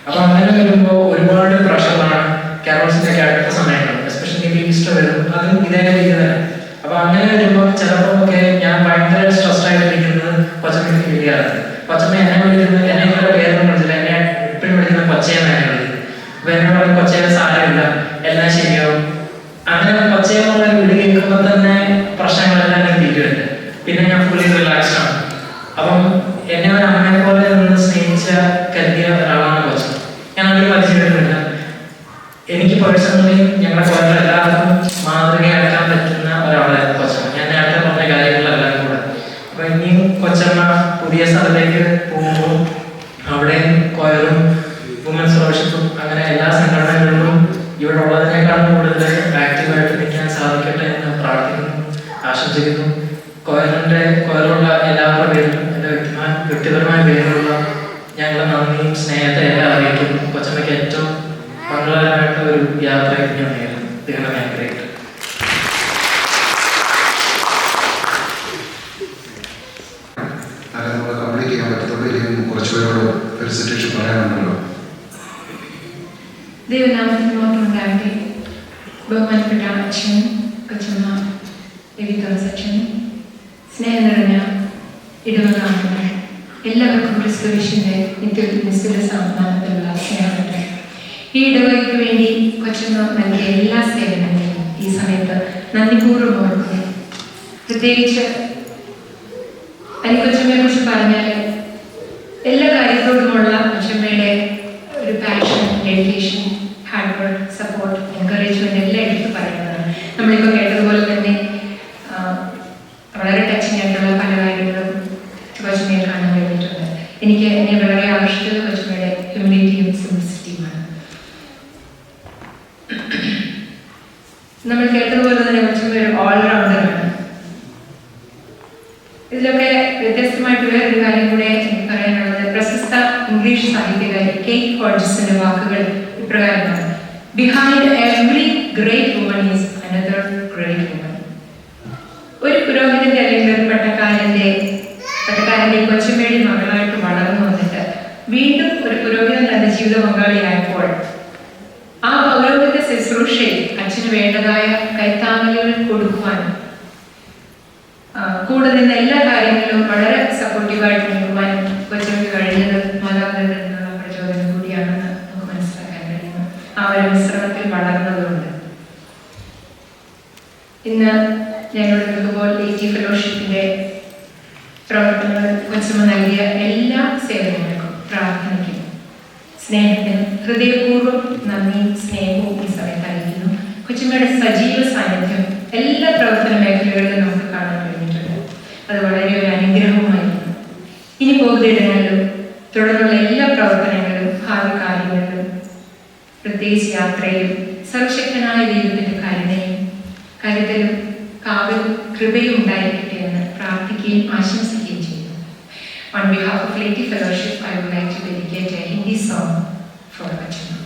അപ്പൊ അങ്ങനെ വരുമ്പോൾ ഒരുപാട് പ്രഷറാണ് കേരളസിന്റെ ഒക്കെ അടുത്ത സമയങ്ങൾ, എസ്പെഷ്യലി ഈസ്റ്റർ വരും. അതും ഇതേ രീതി തന്നെ. അപ്പൊ അങ്ങനെ വരുമ്പോൾ ചിലപ്പോഴൊക്കെ ഞാൻ ഭയങ്കര സ്ട്രെസ്ഡ് ആയിട്ടിരിക്കുന്നത് കൊച്ചമ്മയ്ക്ക് ഫീൽ ചെയ്യാറുണ്ട്. കൊച്ചമ്മ എന്നെ വിളിക്കുന്നത് എന്നെ ഇങ്ങനെ പേരൊന്നും വിളിച്ചില്ല, എന്നെ എപ്പോഴും വിളിക്കുന്നത് കൊച്ചയെന്ന് തന്നെ വിളിക്കുന്നത്. അപ്പൊ എന്നോട് പറയും കൊച്ചയുടെ സാരമില്ല, എല്ലാം ശരിയാവും. അങ്ങനെ കൊച്ചയെന്നുള്ള വിളി കേൾക്കുമ്പോൾ തന്നെ പ്രശ്നങ്ങളെല്ലാം ഞാൻ തീരുന്നുണ്ട്. പിന്നെ ഞാൻ ഫുള്ളി റിലാക്സ്ഡ് ആണ്. അപ്പം എന്നെ ഒരു അമ്മയെ പോലെ നിന്ന് സ്നേഹിച്ച കരുതിയ ഒരാളാണ് കൊച്ചമ്മ. ഞാൻ അതിൽ പരിചയപ്പെട്ടിട്ടുണ്ട്. എനിക്ക് പേഴ്സണലി ഞങ്ങളുടെ കോളേജിൽ എല്ലാവർക്കും മാതൃകയാക്കാൻ പറ്റുന്ന ഒരാളായിരുന്നു കൊച്ചമ്മ. ഞാൻ നേരത്തെ പറഞ്ഞ കാര്യങ്ങളെല്ലാം കൂടെ. അപ്പോൾ ഇനിയും കൊച്ചമ്മ പുതിയ സ്ഥലത്തേക്ക് പോകുമ്പോൾ അവിടെ കൊയറും വുമൻസ് ഫെലോഷിപ്പും അങ്ങനെ എല്ലാ സംഘടനകളിലും ഇവിടെ ഉള്ളതിനേക്കാളും കൂടുതൽ ആക്റ്റീവായിട്ട് നിൽക്കാൻ സാധിക്കട്ടെ എന്ന് പ്രാർത്ഥിക്കുന്നു, ആശംസിക്കുന്നു. കൊയറുള്ള എല്ലാവരുടെ പേരിലും എൻ്റെ വ്യക്തിപരമായ പേരിലുള്ള ഞങ്ങളുടെ നന്ദിയും സ്നേഹത്തെ എല്ലാം അറിയിക്കുന്നു. കൊച്ചമ്മയ്ക്ക് ഏറ്റവും മംഗളകരമായിട്ട് ഒരു യാത്രയ്ക്ക് ഞാൻ നേരുന്നു. ദൈവം അനുഗ്രഹിക്കട്ടെ. അല്ല, നമ്മൾ കംപ്ലീറ്റ് ചെയ്യാൻ പറ്റത്തുള്ളൂ. ഇല്ലെങ്കിൽ കുറച്ചുപേരോട് ഫെലിസിറ്റേഷൻ പറയാനുണ്ടല്ലോ. ദൈവനാമത്തിന് മാത്രമുണ്ടാകട്ടെ. ബഹുമാനപ്പെട്ട അച്ഛൻ, കൊച്ചമ്മ, എവിത്തോസ് അച്ഛൻ, സ്നേഹം നിറഞ്ഞ ഇടവകാംഗങ്ങൾ, എല്ലാവർക്കും ക്രിസ്തുവിശുവിന്റെ നിസ്തുല സമ്മാനത്തിലുള്ള സ്നേഹമുണ്ട്. ഈ ഇടവകയ്ക്ക് വേണ്ടി കൊച്ചമ്മ നൽകിയ എല്ലാ സേവനങ്ങളെയും ഈ സമയത്ത് നന്ദിപൂർവ്വം ഓർക്കുന്നു. പ്രത്യേകിച്ച് കൊച്ചമ്മയെ കുറിച്ച് പറഞ്ഞാൽ എല്ലാ കാര്യത്തോടുമുള്ള കൊച്ചമ്മയുടെ ഒരു passion, dedication, hard work, support, encouragement എല്ലാം എടുത്ത് പറയുന്നതാണ്. നമ്മളിപ്പോൾ കേട്ടതുപോലെ തന്നെ വളരെ ടച്ചിങ് ആയിട്ടുള്ള പല കാര്യങ്ങളും കൊച്ചമ്മയെ കാണാൻ കഴിഞ്ഞിട്ടുണ്ട്. എന്നെ വളരെ ആകർഷിച്ചത് കൊച്ചമ്മയുടെ ഹ്യൂമിലിറ്റിയും സിംപ്ലിസിറ്റിയുമാണ്. നമ്മൾ കേട്ടതുപോലെ തന്നെ കൊച്ചമ്മ ഒരു ഓൾറൗണ്ടറാണ്. ഇതിലൊക്കെ വ്യത്യസ്തമായിട്ട് വേറൊരു കാര്യം കൂടെ എനിക്ക് പറയാനുള്ളത്, പ്രശസ്ത ഇംഗ്ലീഷ് സാഹിത്യകാരി കെയ്റ്റ് ഹോഡ്ജസിന്റെ വാക്കുകൾ ഇപ്രകാരമാണ്: behind every great woman is another great woman. ഒരു പുരോഹിതന്റെ അല്ലെങ്കിൽ ഒരു പട്ടക്കാരന്റെ കൊച്ചമ്മയുടെ മകളായിട്ട് വളർന്നു വന്നിട്ട് വീണ്ടും ഒരു പുരോഹിതൻ തന്റെ ജീവിത പങ്കാളിയായപ്പോൾ ആ പൗരോഹിത ശുശ്രൂഷയിൽ അച്ഛന് വേണ്ടതായ കൈത്താങ്ങലുകൾ കൊടുക്കുവാനും കൂടെ നിന്ന് എല്ലാ കാര്യങ്ങളിലും വളരെ സപ്പോർട്ടീവായിട്ട് നിൽക്കുവാനും കൊച്ചമ്മയ്ക്ക് കഴിഞ്ഞത് മാതാപിതാക്കളിൽ നിന്നുള്ള പ്രചോദനം കൂടിയാണെന്ന് നമുക്ക് മനസ്സിലാക്കാൻ കഴിയുന്നു. ആ ഒരു മിശ്രണത്തിൽ വളർന്നതുകൊണ്ട് ഇന്ന് ഞങ്ങളുടെ നിൽക്കുമ്പോൾ ലേറ്റി ഫെലോഷിപ്പിന്റെ പ്രവർത്തനങ്ങൾ കൊച്ചമ്മ നൽകിയ എല്ലാ സേവനങ്ങൾക്കും പ്രാർത്ഥനയ്ക്കും സ്നേഹത്തിനും ഹൃദയപൂർവ്വം നന്ദിയും സ്നേഹവും ഈ സമയത്ത് അറിയിക്കുന്നു. കൊച്ചമ്മയുടെ സജീവ സാന്നിധ്യം എല്ലാ പ്രവർത്തന മേഖലകളിലും നമുക്ക് കാണാൻ കഴിഞ്ഞിട്ടുണ്ട്. അത് വളരെ ഒരു അനുഗ്രഹവുമായിരുന്നു. ഇനി പോകുന്നിടങ്ങളിലും തുടർന്നുള്ള എല്ലാ പ്രവർത്തനങ്ങളിലും ഭാവി കാര്യങ്ങളിലും പ്രത്യേകിച്ച് യാത്രയിലും സർവശക്തനായ ദൈവത്തിന്റെ കരുതലും കാവലും കൃപയും ഉണ്ടായിരിക്കട്ടെ എന്ന് പ്രാർത്ഥിക്കുകയും ആശംസിക്കുകയും ചെയ്യുന്നു. On behalf of Lady Fellowship, I would like to dedicate a Hindi song for Kochama.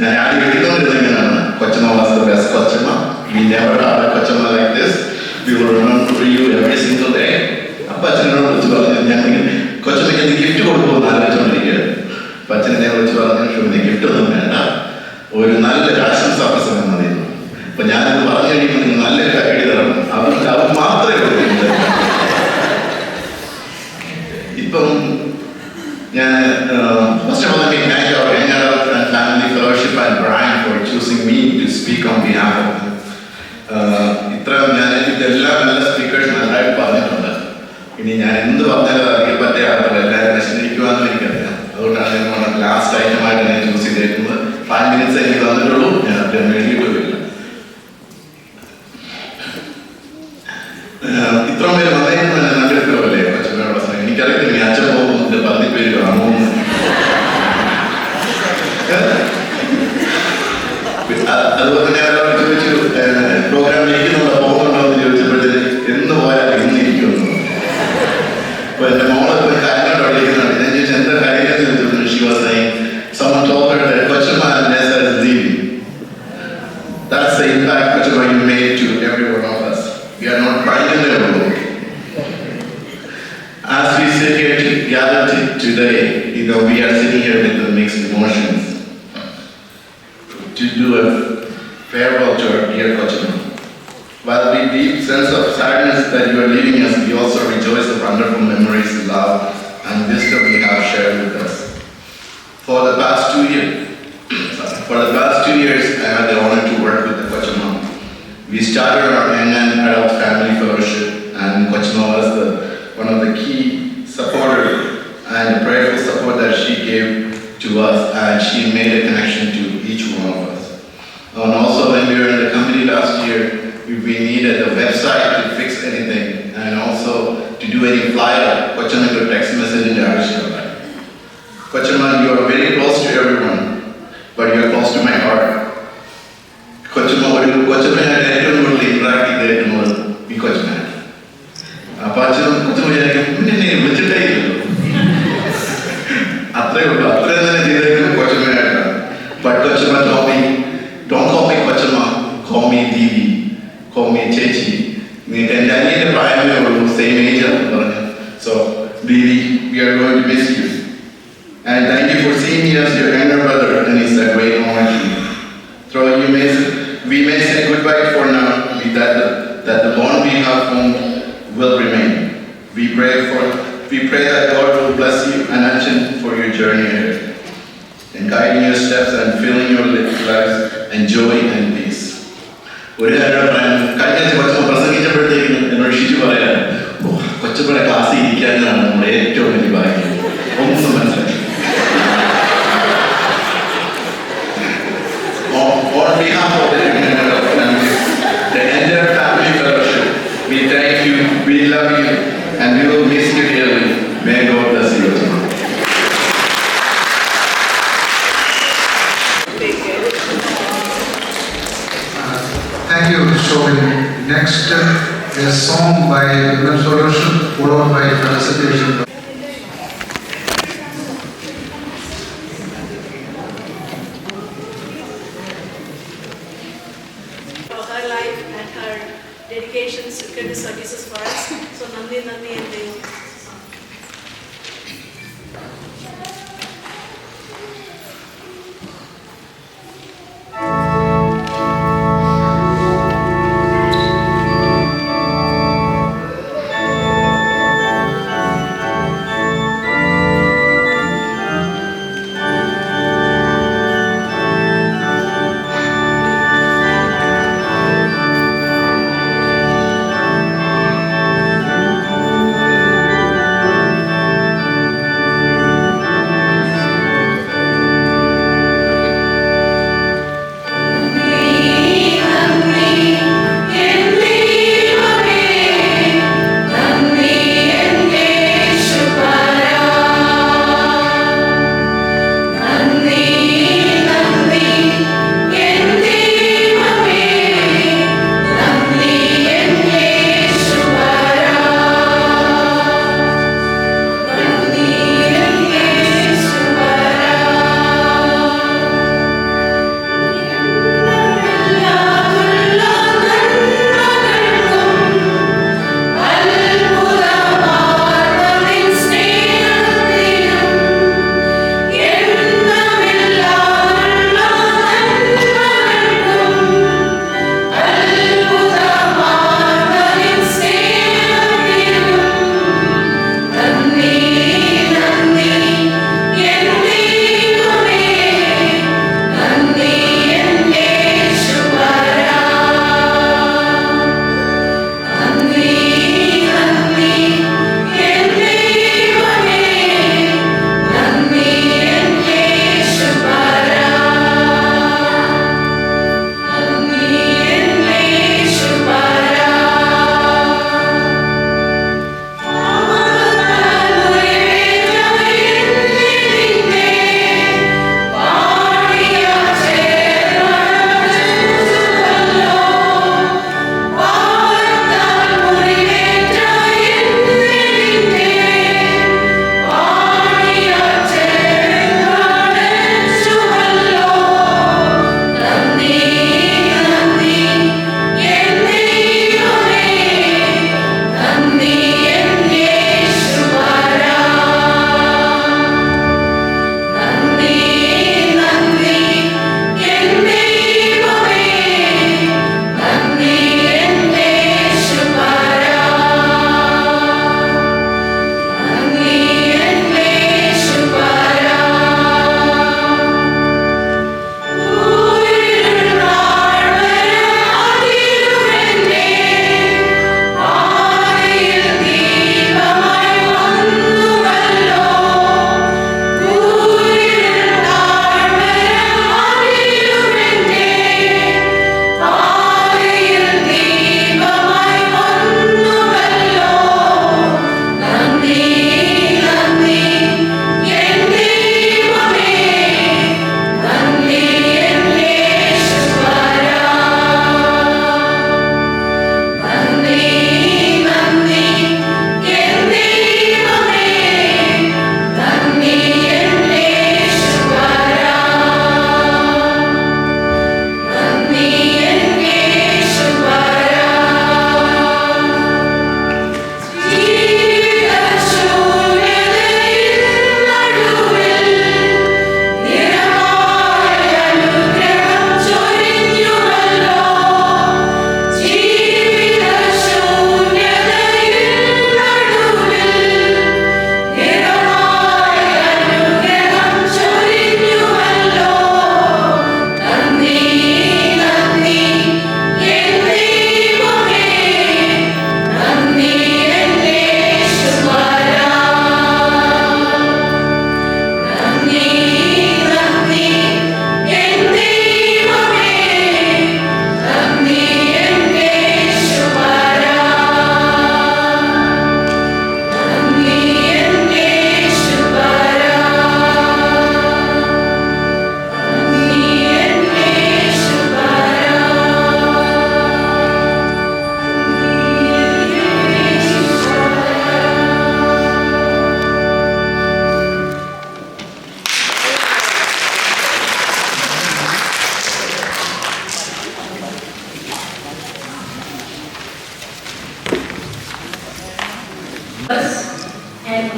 ഞാൻ ആദ്യം എഴുതുന്നതിങ്ങനെയാണ് കൊച്ചമ്മ വാസ് ദ ബെസ്റ്റ് കൊച്ചമ്മ. We never had a കൊച്ചമ്മ like this. We will remember you every single day. അപ്പൊ അച്ഛനോട് വിളിച്ച് പറഞ്ഞു, ഞാനിങ്ങനെ കൊച്ചമ്മയ്ക്ക് എന്ത് ഗിഫ്റ്റ് കൊടുക്കുമെന്ന് ആലോചിച്ചുകൊണ്ടിരിക്കുകയാണ്. അപ്പൊ അച്ഛൻ എന്നെ വിളിച്ച് പറഞ്ഞു, ഷോമിനെ ഗിഫ്റ്റ് ഒന്നും വേണ്ട, ഒരു നല്ലൊരു ആശംസാ പ്രസംഗം മതിയെന്ന്. അപ്പൊ ഞാനിത് പറഞ്ഞു കഴിയുമ്പോൾ നിങ്ങൾ നല്ലൊരു ഐഡിയ തരണം, അവർക്ക് മാത്രമേ ഉള്ളൂ. ഇപ്പം ഞാൻ first of all, let me thank our Young Adult and Family Fellowship and Brian for choosing me to speak on behalf of them. ഇത്ര ഞാൻ ഇതെല്ലാം നല്ല സ്പീക്കേഴ്സ് നല്ലതായിട്ട് പറഞ്ഞിട്ടുണ്ട്. ഇനി ഞാൻ എന്ത് പറഞ്ഞാലും അറിയാൻ പറ്റിയ ആളുകൾ എല്ലാവരും നശിപ്പിക്കുവാന്നും എനിക്കറിയാം. അതുകൊണ്ടാണ് ഞാൻ ലാസ്റ്റ് ഐറ്റമായിട്ട് ഞാൻ ചൂസ് ചെയ്തേക്കുന്നത്. 5 minutes എനിക്ക് തന്നിട്ടുള്ളൂ, ഞാൻ അദ്ദേഹം എഴുതിയിട്ടുമില്ല. ഇത്രയും പേര് വന്നേക്കുന്നത് നല്ലെടുക്കല്ലേ കൊച്ചമ്മയുടെ പ്രശ്നം. എനിക്കറിയത്തില്ല ഈ അച്ഛൻ പോകുന്നുണ്ട് 10 പേര് കാണുമെന്ന്. അതുപോലെ തന്നെ അവരോട് ചോദിച്ചു, പ്രോഗ്രാം ഇരിക്കുന്നുണ്ടോ പോകുന്നുണ്ടോ എന്ന് ചോദിച്ചപ്പോഴത്തേക്ക് എന്ന് പോയാലും ഇന്ന് ഇരിക്കുമെന്ന്. അപ്പൊ എന്റെ മോളെ പോയി കാര്യങ്ങളോട് വിളിക്കുന്നുണ്ട്. ഞാൻ ചോദിച്ചു എന്താ കാര്യം എന്ന് ചോദിച്ചപ്പോൾ she was saying someone told her that Kochama and Nessa is leaving. That's the impact Kochama you made to every one of us. We are not trying to live alone. As we sit here gathered today, we are sitting here with the mixed emotions to do a farewell to our dear Kochama. While we deep sense of sadness that you are leaving us, we also rejoice the wonderful memories, love, and wisdom you have shared with us. For the past 2 years, I had the honor to work with the Kochama. We started our Young and Adult Family Fellowship, and Kochama was one of the key supporters and prayerful support that she gave to us, and she made a connection to each one of us. And also when we were in the company last year, we needed a website to fix anything, and also to do any flyer, Kochama could text message in Arishna. Kochama, you are very close to everyone, but you are close to my heart. Kochama ഏറ്റവും കൂടുതൽ interact ചെയ്തിട്ടുള്ളത് ഈ കൊച്ചമ്മ. അപ്പൊ കൊച്ചമ്മ എന്നെ വിളിച്ചിട്ടേ ഇല്ലല്ലോ, അത്രേ ഉള്ളൂ, അത്രയും തന്നെ ചെയ്തേക്കും കൊച്ചമ്മയായിട്ടാണ്. But Kochama told me, don't call me Kochama, call me Devi, call me ചേച്ചി. നിങ്ങൾക്ക് എൻ്റെ അനിയൻ്റെ പ്രായമേ ഉള്ളൂ, സെയിം ഏജ് ആണെന്ന് പറഞ്ഞു. So Devi, we are going to miss you. And thank you for seeing me as your younger brother, and it's a great honor to me. So we may say goodbye for now, that the bond we have formed will remain. We pray that God will bless you and Achin for your journey ahead, and guiding your steps and filling your lives and joy and peace. ഒരു കാര്യം കഴിഞ്ഞ കൊച്ചമ്മ പ്രസംഗിച്ചപ്പോഴത്തേക്കും എന്നോട് ഷിജു പറയാൻ, കൊച്ചമ്മയുടെ ക്ലാസ്സിൽ ഇരിക്കാനാണ് നമ്മുടെ ഏറ്റവും വലിയ ഭാഗ്യം. ഒന്നും മനസ്സിലാക്കി. On behalf of the entire family fellowship, we thank you, we love you, and we will miss you dearly. May God bless you. Thank you, Shobin. Next, a song by Women's Fellowship, followed by felicitation. Her life and her dedication to Kidney Services for us. So Nandi and Dev.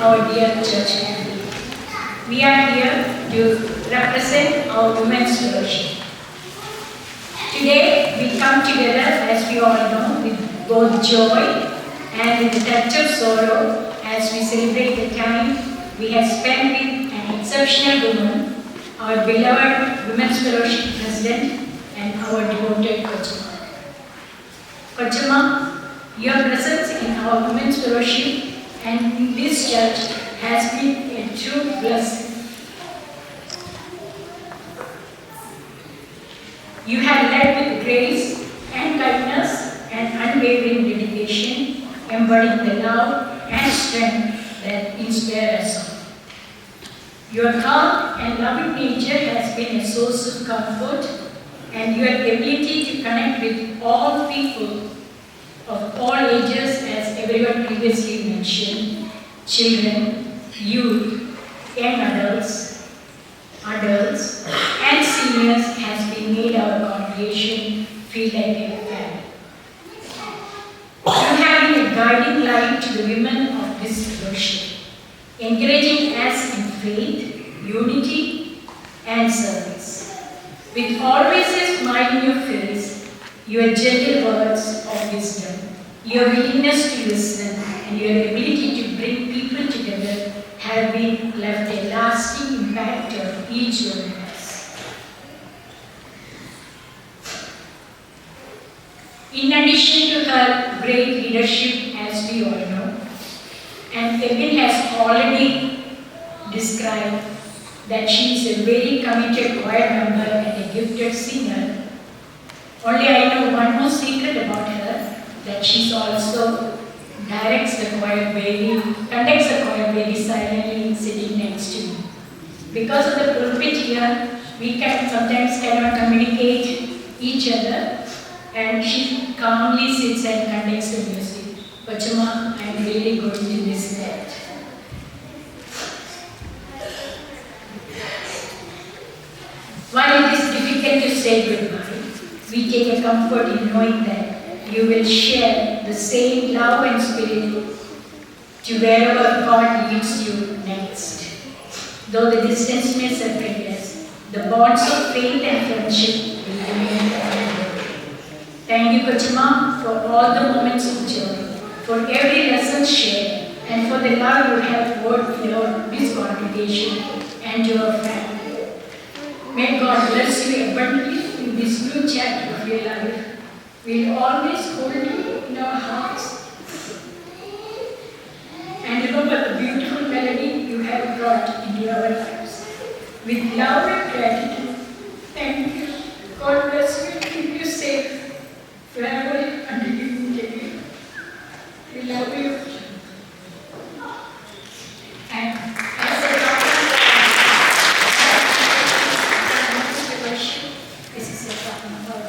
our dear church family. We are here to represent our women's fellowship. Today we come together, as we all know, with both joy and with a touch of sorrow as we celebrate the time we have spent with an exceptional woman, our beloved Women's Fellowship President and our devoted Kochama. Kochama, your presence in our Women's Fellowship and in this church has been a true blessing. You have led with grace and kindness and unwavering dedication, embodying the love and strength that inspire us all. Your calm and loving nature has been a source of comfort, and your ability to connect with all people of all ages, as everyone previously mentioned, children, youth, young adults, and seniors, has been made our congregation feel like a family. You have been a guiding light to the women of this fellowship, encouraging us in faith, unity, and service. With always a smile in your face, your gentle words of wisdom, your willingness to listen, and your ability to bring people together have been left a lasting impact on each one of us. In addition to her great leadership, as we all know, and Kevin has already described that she is a very committed choir member and a gifted singer. Only I know one more secret about her, that she also conducts the choir very silently sitting next to me. Because of the pulpit here, we sometimes cannot communicate each other, and she calmly sits and conducts the music. Kochama, I am really going to miss that. While it is difficult to say goodbye, we take a comfort in knowing that you will share the same love and spirit to wherever God leads you next. Though the distance may separate us, the bonds of faith and friendship will remain forever. Thank you, Kochama, for all the moments of joy, for every lesson shared, and for the love you have poured in this congregation and your family. May God bless you abundantly in this new chapter of your life. We'll always hold you in our hearts. And remember the beautiful melody you have brought into our lives. With love and gratitude, thank you. God bless you and keep you safe forever until you meet again. We love you. And as a this is a talking about.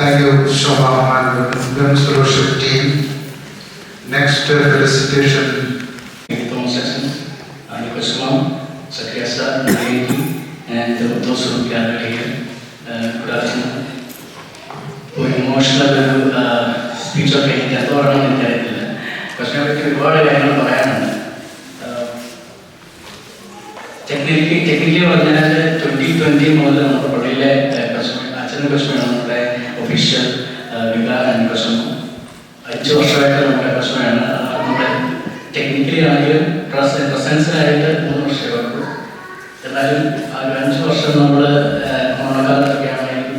Thank you, Shobha and the Women's Fellowship team. Next felicitation. Thomas Jackson, Kochama, Sakriya sir, and those who gathered here. Good afternoon. ഒരു emotional ഒരു സ്പീച്ചൊക്കെ എനിക്ക് എന്തോരാണെന്ന് എനിക്കറിയത്തില്ല. കൊച്ചിനെ പറ്റി ഒരുപാട് കാര്യങ്ങൾ പറയാനുണ്ട്. Technically പറഞ്ഞാൽ 2020 മുതൽ നമ്മുടെ പള്ളിയിലെ അച്ഛനും കൊച്ചുമാണ് നമ്മുടെ ഒഫീഷ്യൽ വികാരം കൊച്ചമ്മ. 5 വർഷമായിട്ട് നമ്മുടെ കൊച്ചമ്മയാണ്. നമ്മുടെ ടെക്നിക്കലി ആണെങ്കിലും പ്രസൻസിനായിട്ട് 3 വർഷമേ ഉള്ളൂ. എന്നാലും ആ 5 വർഷം നമ്മൾ ഓണക്കാലത്തൊക്കെ ആണെങ്കിലും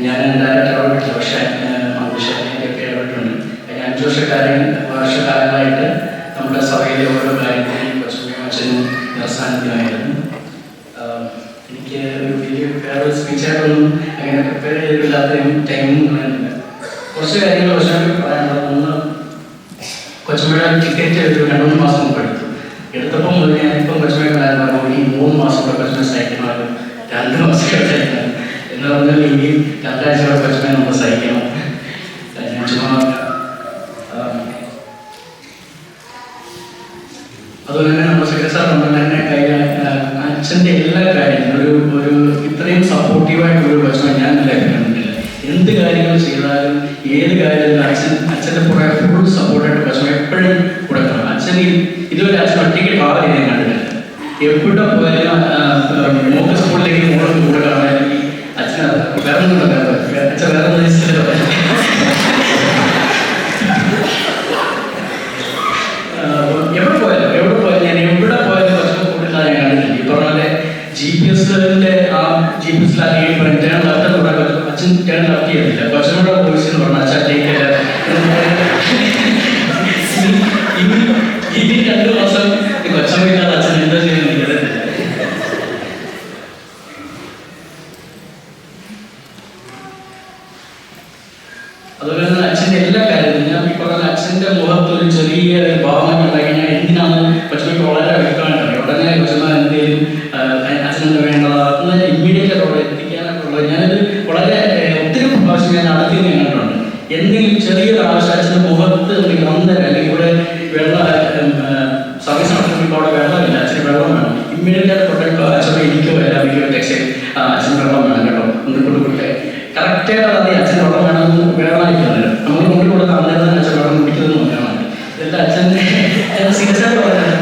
ഞാൻ ഡയറക്റ്റ് ഇടപെട്ടില്ല. പക്ഷേ മനുഷ്യനെയൊക്കെ ഇടപെട്ടുണ്ട്. 5 വർഷക്കാലമായിട്ട് നമ്മുടെ സഭയിലെ ഓരോ വേറെ സ്പീച്ചായിട്ടൊന്നും അങ്ങനെ പ്രിപ്പയർ ചെയ്തിട്ടില്ലാത്ത ടൈമും കളയുന്നില്ല. കുറച്ച് കാര്യങ്ങൾ കൊച്ചമ്മയ്ക്ക് പറയാനുള്ളത്. ഒന്ന്, കൊച്ചമ്മയുടെ ടിക്കറ്റ് ഒരു 2-3 മാസം മുമ്പ് എടുത്തു. എടുത്തപ്പോൾ മുതൽ ഞാനിപ്പം കൊച്ചമ്മയുടെ കാര്യം പറഞ്ഞു, ഈ 3 മാസം കൂടെ കൊച്ചമ്മ സഹിക്കണമായിരുന്നു, 2 മാസം സഹിക്കണം എന്ന് പറഞ്ഞാൽ ഇനി 2 ആഴ്ച കൂടെ കൊച്ചമ്മയെ നമ്മൾ സഹിക്കണം. ഞാൻ ചുമ്മാ അതുപോലെ തന്നെ നമ്മൾ സെക്രട്ടറി പറഞ്ഞ തന്നെ അച്ഛൻ്റെ എല്ലാ കാര്യങ്ങളും ഒരു ഇത്രയും സപ്പോർട്ടീവായിട്ടുള്ളൊരു കൊച്ചമ്മ ഞാൻ ലൈഫിൽ കണ്ടിട്ടില്ല. എന്ത് കാര്യങ്ങൾ ചെയ്താലും ഏത് കാര്യത്തിലും അച്ഛൻ്റെ പുറകെ ഫുൾ സപ്പോർട്ടായിട്ട് കൊച്ചമ്മ എപ്പോഴും കൊടുക്കണം. അച്ഛൻ ഇതുവരെ അച്ഛൻ ഒറ്റയ്ക്ക് ട്രാവൽ ചെയ്യാൻ കണ്ടിട്ടില്ല. എവിടെ പോയാലും മോക്ക് സ്കൂളിലേക്ക് മോളും കൂടെ കാണാനെങ്കിൽ അച്ഛൻ വേറെ ഒന്നും അച്ഛൻ വേറെ ഒന്നും എവിടെ പോയാലും ഞാൻ എവിടെ പോയാലും കൊച്ചമ്മ കൂടുതൽ ഞാൻ കണ്ടിട്ടില്ല. ഈ പറഞ്ഞ പോലെ GPS-ന്റെ ആ GPS-ലാണെങ്കിൽ ടേൺ ലെഫ്റ്റ് തുടങ്ങി അച്ഛൻ ടേൺ ലെഫ്റ്റ് ചെയ്തില്ല. കൊച്ചമ്മയുടെ വോയിസ് എന്ന് പറഞ്ഞാൽ അച്ഛൻ ടേക്കല്ല. ഇനി 2 മാസം കൊച്ചമ്മയില്ലാതെ അച്ഛൻ എന്താ ചെയ്യുന്നത് എനിക്കറിയില്ല. അതുപോലെ തന്നെ അച്ഛൻ്റെ എല്ലാ കാര്യത്തിലും ഞാൻ ഈ പറഞ്ഞ അച്ഛൻ്റെ മുഖത്ത് ഒരു ചെറിയ ഭാവം ഉണ്ടാക്കി ഞാൻ എന്തിനാണ് കൊച്ചമ്മയ്ക്ക് വളരെ വ്യക്തമായിട്ടറിയാം. ഉടനെ കൊച്ചമ്മ എന്തെങ്കിലും അച്ഛനെന്താ വേണ്ടത് ഇമ്മീഡിയറ്റ് അവിടെ എത്തിക്കാനൊക്കെ ഉള്ളത് ഞാനത് വളരെ ഒത്തിരി പ്രാവശ്യം ഞാൻ അടുത്ത് നിന്ന് കണ്ടിട്ടുണ്ട്. എന്തെങ്കിലും ചെറിയൊരു ആവശ്യം അച്ഛൻ്റെ മുഖത്ത് അന്നേരം അല്ലെങ്കിൽ ഇവിടെ വെള്ളം സർവീസ് നടത്തുമ്പോൾ അവിടെ വെള്ളമില്ല, അച്ഛന് വെള്ളം വേണം, ഇമ്മീഡിയറ്റ് ആയിട്ട് തൊട്ടേക്കോ അച്ഛനെ എനിക്കോ എനിക്കോ ടെക്സ്റ്റ് അച്ഛന് വെള്ളം വേണം കേട്ടോ ഒന്ന് കൊണ്ടുകൊടുത്തേ. കറക്റ്റായിട്ട് അറിയാം അച്ഛന് വെള്ളം വേണമെന്ന് വേണമായിരിക്കും. നമ്മൾ കൊണ്ടുകൊടുത്ത അന്നേരം തന്നെ അച്ഛൻ വെള്ളം കുടിക്കുന്നതെന്ന് വേണം. ഇതെല്ലാം അച്ഛൻ സീരിയസ് ആയിട്ട് പറഞ്ഞത്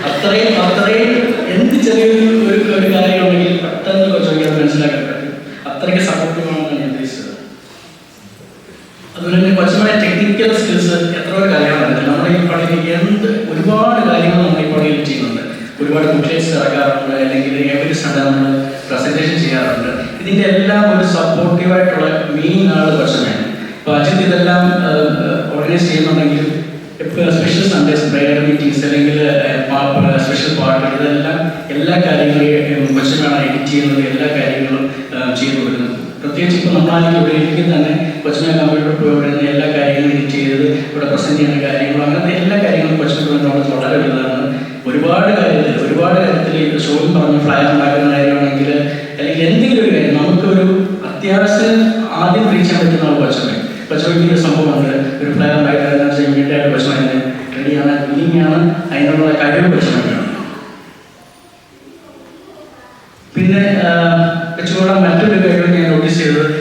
അത്രയും എന്ത് ചെറിയൊരു കാര്യമുണ്ടെങ്കിൽ പെട്ടെന്ന് കൊച്ചമ്മയ്ക്ക് അത് മനസ്സിലാക്കാൻ പറ്റും. അത്രയ്ക്ക് സപ്പോർട്ടീവാണെന്നാണ് ഞാൻ ഉദ്ദേശിച്ചത്. അതുപോലെ തന്നെ കൊച്ചമ്മയുടെ ടെക്നിക്കൽ സ്കിൽസ് എത്രയോ കാര്യങ്ങളുണ്ട്. നമ്മുടെ ഈ പള്ളിയിൽ ഒരുപാട് കാര്യങ്ങൾ നമ്മൾ ഈ പള്ളിയിൽ ചെയ്യുന്നുണ്ട്. ഒരുപാട് ബുക്ക്ലെറ്റ്സ് ഇറക്കാറുണ്ട്, അല്ലെങ്കിൽ എവിഡൻസ് നമ്മൾ പ്രസന്റേഷൻ ചെയ്യാറുണ്ട്. ഇതിൻ്റെ എല്ലാം ഒരു സപ്പോർട്ടീവായിട്ടുള്ള മെയിൻ ആൾ കൊച്ചമ്മയാണ്. അപ്പോൾ അജിത് ഇതെല്ലാം ഓർഗനൈസ് ചെയ്യുന്നുണ്ടെങ്കിലും സ്പെഷ്യൽ സൺഡേസ് പ്രയർ മീറ്റിംഗ്സ് അല്ലെങ്കിൽ സ്പെഷ്യൽ പാർട്ടി ഇതെല്ലാം എല്ലാ കാര്യങ്ങളും കൊച്ചമ്മയാണ് എഡിറ്റ് ചെയ്യുന്നത്, എല്ലാ കാര്യങ്ങളും ചെയ്തു കൊടുക്കുന്നത്. പ്രത്യേകിച്ച് ഇപ്പോൾ നമ്മളാണെങ്കിൽ ഇവിടെ ഇരിക്കും തന്നെ കൊച്ചമ്മ കമ്പ്യൂട്ടർ ഉപയോഗിക്കുന്ന എല്ലാ കാര്യങ്ങളും എഡിറ്റ് ചെയ്തത് ഇവിടെ പ്രസന്റ് ചെയ്യുന്ന കാര്യങ്ങളും അങ്ങനത്തെ എല്ലാ കാര്യങ്ങളും കൊച്ചമ്മ നമ്മൾ വളരെ വലുതാണ്. ഒരുപാട് കാര്യത്തിൽ ഷോയും പറഞ്ഞ് ഫ്ലയർ ഉണ്ടാക്കുന്ന കാര്യമാണെങ്കിൽ അല്ലെങ്കിൽ എന്തെങ്കിലും ഒരു കാര്യം നമുക്കൊരു അത്യാവശ്യം ആദ്യം റീച്ച് ചെയ്യാൻ പറ്റുന്ന കൊച്ചമ്മയ്ക്ക് ഒരു സംഭവമുണ്ട്. ഒരു ഫ്ലയർ ഉണ്ടായിട്ട് ഇമ്മീഡിയറ്റായിട്ട് കൊച്ചമ്മ റെഡിയാണ്, വില്ലിങ്ങാണ്, അതിനുള്ള കഴിവ് കൊച്ചമ്മയ്ക്കാണ്. പിന്നെ കൊച്ചുകൂടെ മറ്റൊരു കാര്യം ഞാൻ നോട്ടീസ് ചെയ്തത്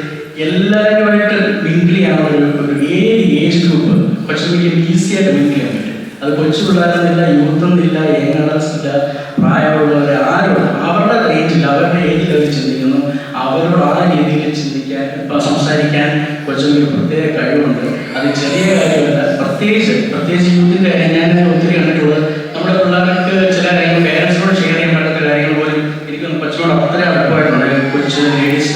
എല്ലാവരുമായിട്ട് മിങ്കിൾ ചെയ്യാൻ ഒരു ഏത് ഏജ് ഗ്രൂപ്പ് കൊച്ചമ്മയ്ക്ക് ഈസിയായിട്ട് മിങ്കിൾ ചെയ്യാൻ പറ്റും. അത് കൊച്ചു പിള്ളേരെന്നില്ല, യൂത്തെന്നില്ല, യങ് അഡൾട്ട്സ് ഇല്ല, പ്രായമുള്ളവർ ആരും അവരുടെ റേഞ്ചിൽ അവരുടെ ഏജിൽ അവർ ചിന്തിക്കുന്നു. അവരോട് ആ രീതിയിൽ ചിന്തിക്കാൻ സംസാരിക്കാൻ കൊച്ചമ്മയ്ക്ക് പ്രത്യേക കഴിവുണ്ട്. അത് ചെറിയ കാര്യമല്ല. പ്രത്യേകിച്ച് യൂത്തിൻ്റെ കാര്യം ഞാൻ ഒത്തിരി കണ്ടിട്ടുള്ളത്. നമ്മുടെ പിള്ളേർക്ക് ചില കാര്യങ്ങൾ പേരൻസിനോട് ഷെയർ ചെയ്യാൻ പറ്റാത്ത കാര്യങ്ങൾ പോലും എനിക്കൊന്ന് കൊച്ചിനോട് അത്ര അടുപ്പമായിട്ടുണ്ട്. കൊച്ചു ലേഡീസ്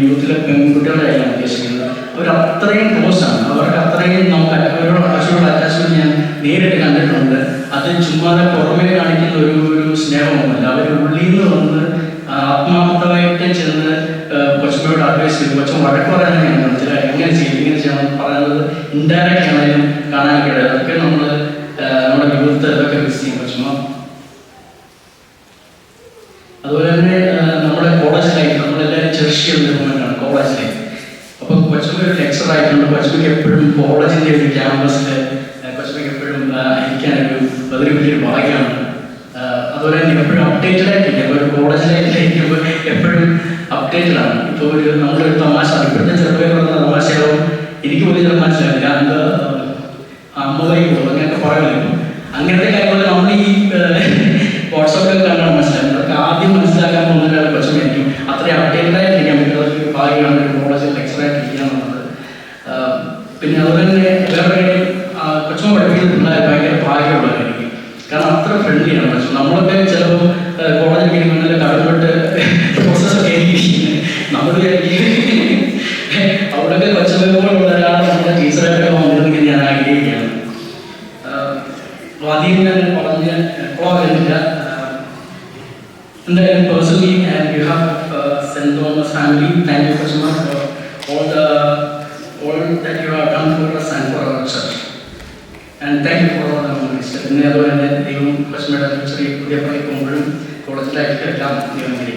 യൂത്തിലെ പെൺകുട്ടികളുടെ കാര്യമാണ് ഉദ്ദേശിക്കുന്നത്. അവരത്രയും ക്ലോസാണ്. അവർക്ക് അത്രയും നമുക്ക് അവരോട് കൊച്ചിനോട് അറ്റാച്ച്മെന്റ് ഞാൻ നേരിട്ട് കണ്ടിട്ടുണ്ട്. അത് ചുമ്മാതെ പുറമേ കാണിക്കുന്ന ഒരു സ്നേഹമൊന്നുമല്ല. അവർ ഉള്ളിൽ നിന്ന് വന്ന് ആത്മാർത്ഥമായിട്ട് ചെന്ന് കൊച്ചമ്മയോട് അഡ്വൈസ് ചെയ്യും. കൊച്ചമ്മ വഴക്ക് പറയാനാണ് ഞാൻ മനസ്സിലായി. എങ്ങനെ ചെയ്യണം പറയുന്നത് ഇൻഡയറക്റ്റ് ആണെങ്കിലും കാണാനൊക്കെ ഇടയിൽ അതൊക്കെ നമ്മുടെ യൂത്ത് അതൊക്കെ മിസ് ചെയ്യും കൊച്ചമ്മ. അതുപോലെ തന്നെ നമ്മുടെ കോളേജ് ലൈഫ് നമ്മളെല്ലാവരും ചെറിയ നിർമ്മാണമാണ് കോളേജ് ലൈഫ്. അപ്പോൾ കൊച്ചമ്മ ഒരു ലെക്ചർ ആയിട്ടുണ്ട്. കൊച്ചമ്മയ്ക്ക് എപ്പോഴും കോളേജിൻ്റെ ഒരു ക്യാമ്പസിൽ കൊച്ചമ്മയ്ക്ക് എപ്പോഴും ഇരിക്കാനൊരു അതൊരു വലിയൊരു ഭാഗ്യമാണ്. അതുപോലെ തന്നെ എപ്പോഴും അപ്ഡേറ്റഡ് ആയിട്ടില്ല. ഇപ്പോൾ ഒരു കോളേജ് ലൈഫിലിരിക്കുമ്പോൾ എപ്പോഴും അപ്ഡേറ്റഡ് ആണ്. ഇപ്പോൾ നമ്മളൊരു തമാശ ഇപ്പോഴത്തെ ചെറുപ്പം പറഞ്ഞ തമാശയാവും എനിക്ക് പോലും ചില മനസ്സിലാവില്ല. എന്താ അമ്മതായി പോകും അങ്ങനെയൊക്കെ പറയുമല്ലോ. അങ്ങനത്തെ കാര്യങ്ങൾ നമ്മൾ ഈ വാട്സാപ്പിലൊക്കെ കണ്ടാണ് മനസ്സിലാക്കുന്നത്. അതൊക്കെ ആദ്യം മനസ്സിലാക്കാൻ പോകുന്ന കൊച്ചമ്മയായിരിക്കും. അത്രയും അപ്ഡേറ്റഡ് ആയിട്ടിരിക്കാൻ പറ്റും. അതൊക്കെ ഒരു ഭാഗ്യമാണ് ഒരു കോളേജിൽ ലെക്ചറായിട്ടിരിക്കുക എന്നുള്ളത്. പിന്നെ അതുപോലെ തന്നെ വേറെ കാര്യം കൊച്ചമ്മ പഠിപ്പിക്കുന്ന പിള്ളേർ ഭയങ്കര ഭാഗ്യമുള്ളവരായിരിക്കും. കാരണം അത്ര ഫ്രണ്ട്ലിയാണ് കൊച്ചമ്മ. നമ്മളൊക്കെ ചിലപ്പോൾ കോളേജിൽ ഇരിക്കുമ്പോൾ കടന്നിട്ട് പ്രോസസ്സൊക്കെ ആയിരിക്കും നമ്മൾ അവിടെയൊക്കെ കൊച്ചമ്മ ഒരാളാണ് നമ്മുടെ ടീച്ചറായിട്ടൊക്കെ വന്നിരുന്നെങ്കിൽ ഞാൻ ആഗ്രഹിക്കുകയാണ്. അധികം ഞാൻ പറഞ്ഞ് കുളമില്ല. family. Thank you, Kochama, for all that you have done for us and for our church. And thank you for all the memories. In the other hand, you Kochama Church, we are very confident for the life of the family.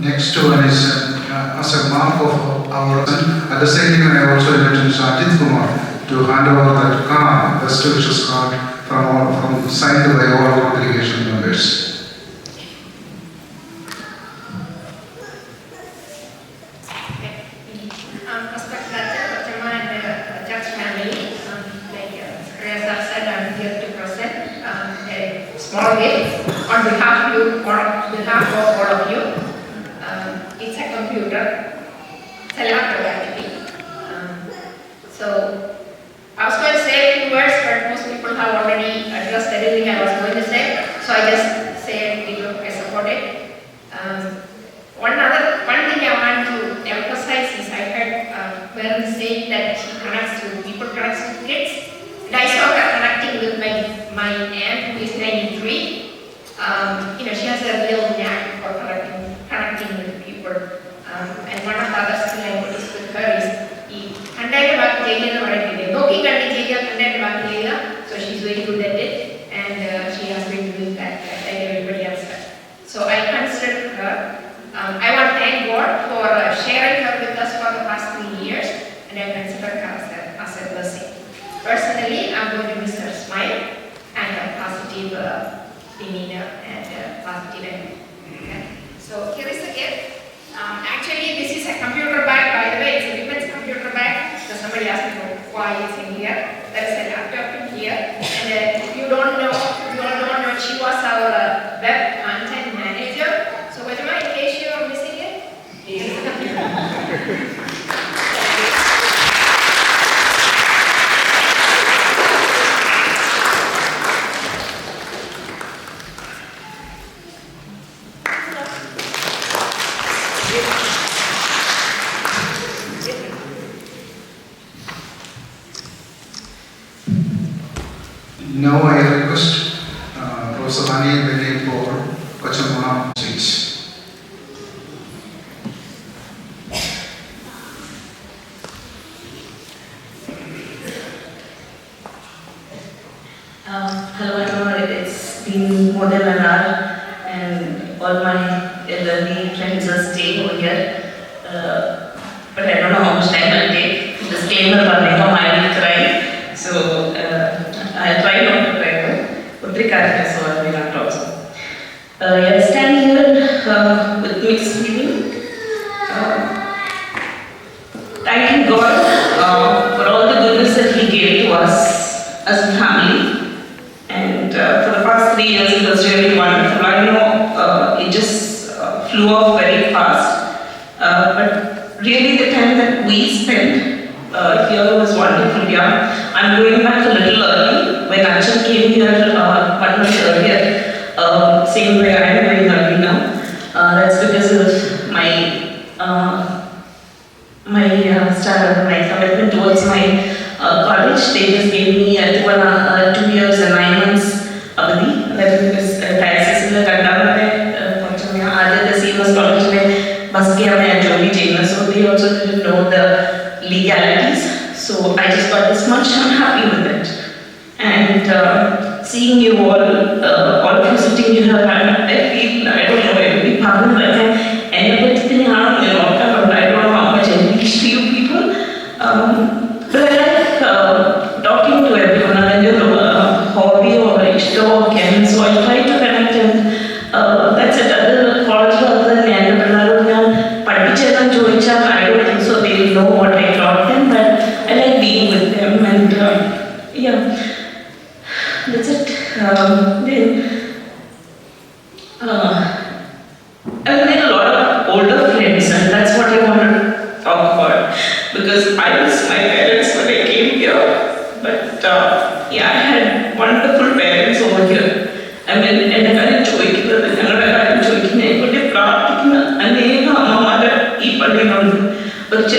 Next one is as a mark of our at the same time I also invited Sajid Kumar to hand over that card, best wishes card from signed by all congregation members. Respected Kochama and the church family, like Reza said, I'm here to present a small gift on behalf of all of you. It's a computer. It's a laptop actually. So I was going to say a few words, but most people have already addressed everything I was going to say. So I just say I support it. One thing I want to emphasize is I heard Beryl saying that she connects with kids. And I saw her connecting with my aunt who is 93. She has a real knack for connecting with people. And one of the other things I noticed with her is so she's very good at it, and she has been doing that like everybody else does. So I consider her. I want to thank God for sharing her with us for the past 3 years, and I consider her as a blessing. Personally, I'm going to miss her smile and her positive demeanor and positive energy. Okay? So here is the gift. Actually, this is a computer bag, by the way. It's a women's computer bag. So somebody asked me why it's in here. There is a laptop in here. And if you all don't know, she was our web content manager. So, Kochama, in case you are missing it, here's the computer. Now I request Professor Hani Bene for Kochama speech. Hello everyone, it's been more than an hour and all my elderly friends are staying over here. But I don't know how much time I'll take. Disclaimer, I will cry. So I'll try not to cry, but so I will not also. I stand here with mixed feeling. Thanking God for all the goodness that He gave to us as a family. And for the past 3 years, it was really wonderful. I know it just flew off very fast, but really the time that we spent here was wonderful. Yeah, I'm going back a little early. When Achan came here 1 month earlier, same way I'm going early now. That's because of my my commitment towards my college. They just gave me 2 years and 9 months avadi. That is because diocese in the senior college bus so they also didn't know the legalities. So I just got this much. I'm happy with it. And seeing you all of you sitting here, I feel, I don't know, every pardon, but I don't know how much I reach to you people. But I like talking to everyone, and hobby or ishta or can, so I try to connect, and that's it. Other college other than I don't think so they know what I taught them, but I like being with them, and yeah, that's it. I've made a lot of older friends, and that's what I want to talk about, because I miss my parents when I came here, but yeah, I had wonderful parents over here. I mean, and I enjoy it. but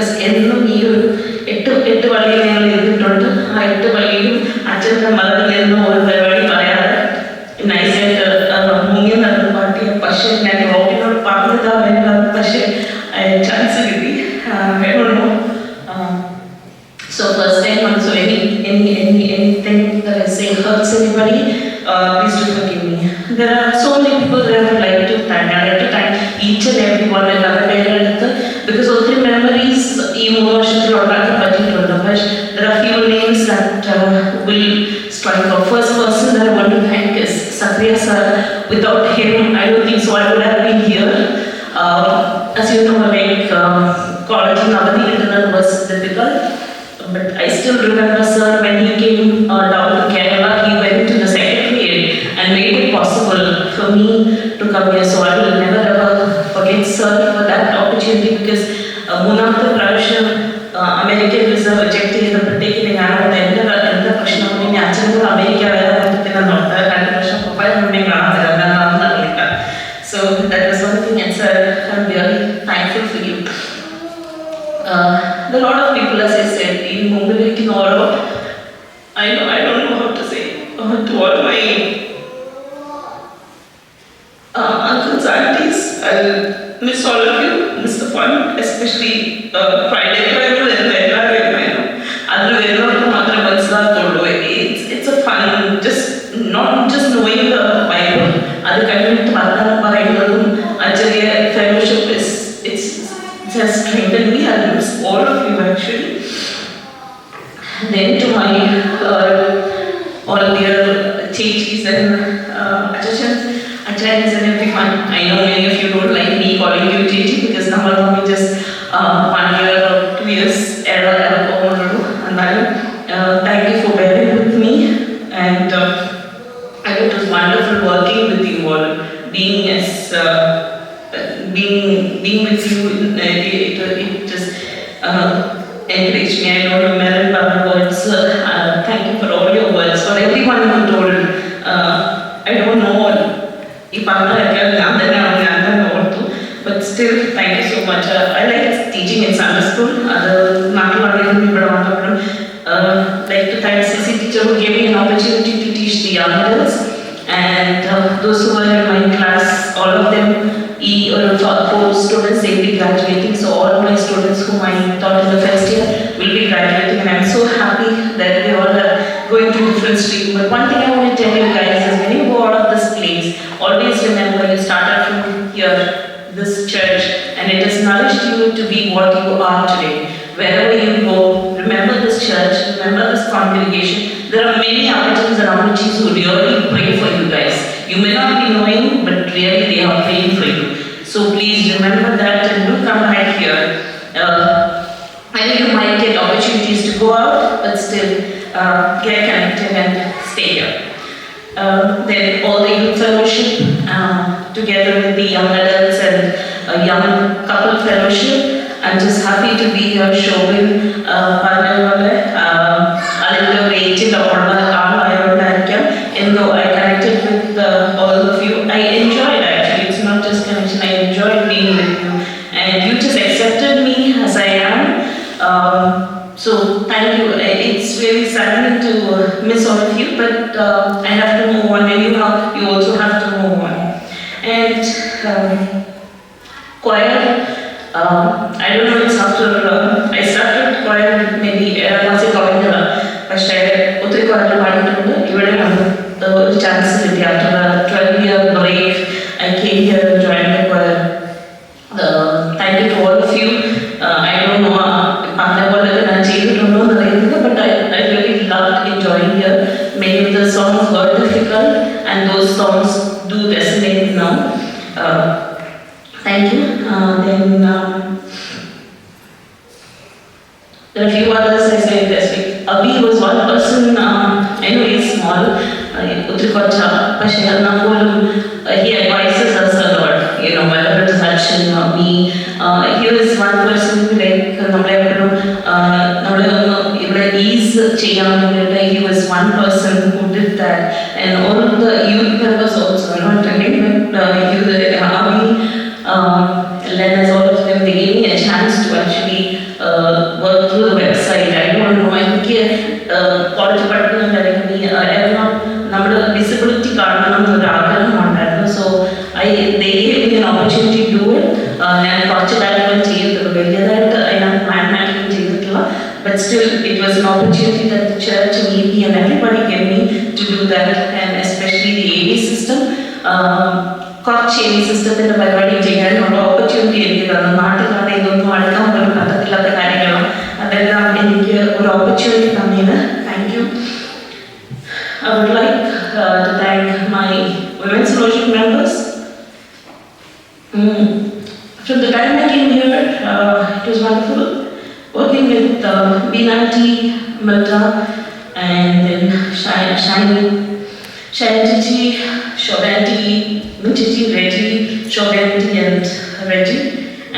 because എന്നും ഈ ഒരു എട്ട് പള്ളിയിൽ ഞങ്ങൾ ഇരുന്നിട്ടുണ്ട്. ആ 8 പള്ളിയിലും അച്ഛൻ്റെ മതത്തിൽ നിന്നും ഒരു പരിപാടി പറയാതെ നൈസായിട്ട് മുങ്ങി നടന്ന പാർട്ടിയാണ്. പക്ഷേ ഞാൻ റോബിനോട് പറഞ്ഞതാ വേണ്ട, പക്ഷേ ചാൻസ് കിട്ടി. വേണമോ? So first time also anything that I say hurts anybody, please do forgive me. There are so many people that I would like to thank. I like to thank each and every one of them because all the memories emotional or other particular. But there are few names that will strike out. First person that I want to thank is Sathya sir. Without him, I don't think so I would have been here. As you know, like college in Navadhi was difficult. But I still remember sir when he came down to Kerala, he went to the secretariat and made it possible for me to come here. So I will never ever forget sir for that opportunity because മൂന്നാമത്തെ പ്രാവശ്യം American visa reject ചെയ്തപ്പോഴത്തേക്ക് ഞാനവിടെ എൻ്റെ പ്രശ്നം ഇനി അച്ഛനും America വരാൻ പറ്റത്തില്ലെന്നുണ്ട്. 2 വർഷം പപ്പായ മുന്നേ കാണാൻ. So that was one thing, and sir, I'm really thankful for you. There are a lot of people, as I said, in Mumbai, in all, I don't know how to say to all my uncles, aunties, I'll miss all of you, miss the fun, especially Friday, it's a fun, just not just knowing the Bible, actually fellowship has strengthened me. I miss all of you actually. Then to my all dear chechis and achans and everyone. I know many of you don't like me calling you chechi because now I'm only just 1 year or 2 years era. And thank you for bearing with me. And it was wonderful working with you all, being with you. It just encouraged me. I don't remember other words. Thank you for all your words, for everyone who told. I don't know but still thank you so much. I like teaching in Sunday school. Like to thank CC teacher who gave me an opportunity to teach the young adults, and those who were in my class, all of them, 4 students, they will be graduating. So all my students whom I taught in the first year will be graduating, and I'm so happy that they all are going to different streams. But one thing I want to tell you guys is when you go out of this place, always remember you started from here, this church, and it has nourished you to be what you are today. Wherever you go, remember this church, remember this congregation. There are many avatars and avatars who really pray for you guys. You may not be knowing, but really they are praying for you. So please remember that and do come back here. I know you might get opportunities to go out, but still get connected and stay here. Then all the youth fellowship together with the young adults and a young couple fellowship. I'm just happy to be here showing though I connected with all of you. I enjoyed actually, it's not just connection, I enjoyed being with you. And you just accepted me as I am. So thank you. It's really saddening to miss all of you, but I have to move on, and you also have to move on. And choir, I don't know, it's after, I started choir maybe once I got in the first Uttari choir a chance after a 12-year break. I came here and joined the choir. Thank you to all of you. I don't know, but I really loved enjoying here. Many of the songs were difficult, and those songs do resonate now. Thank you. Then there are a few others I said this week. Abhi was one person, I know he's small, Utrikocha, he advises us a lot, whether it is action or me. He was one person who he was one person who did that. And all the youth members also, not telling but Len as all of them, they gave me a chance to actually still it was an opportunity that the church and EP and everybody gave me to do that, and especially the AV system. കുറച്ച് AV സിസ്റ്റത്തിൻ്റെ പരിപാടി ചെയ്യാനുള്ള opportunity എനിക്ക് തന്നു. നാട്ടിലാണ് ഇതൊന്നും അടുക്കാൻ പോലും പറ്റത്തില്ലാത്ത കാര്യങ്ങളും അതെല്ലാം എനിക്ക് ഒരു ഓപ്പർച്യൂണിറ്റി തന്നതിന് thank you. I would like to thank my Women's Fellowship members. From the time I came here, it was wonderful working with Binanti, Malta, and then Shiny Chichi, Shobanti, Muchichi, Reggie, Shobanti and Reggie,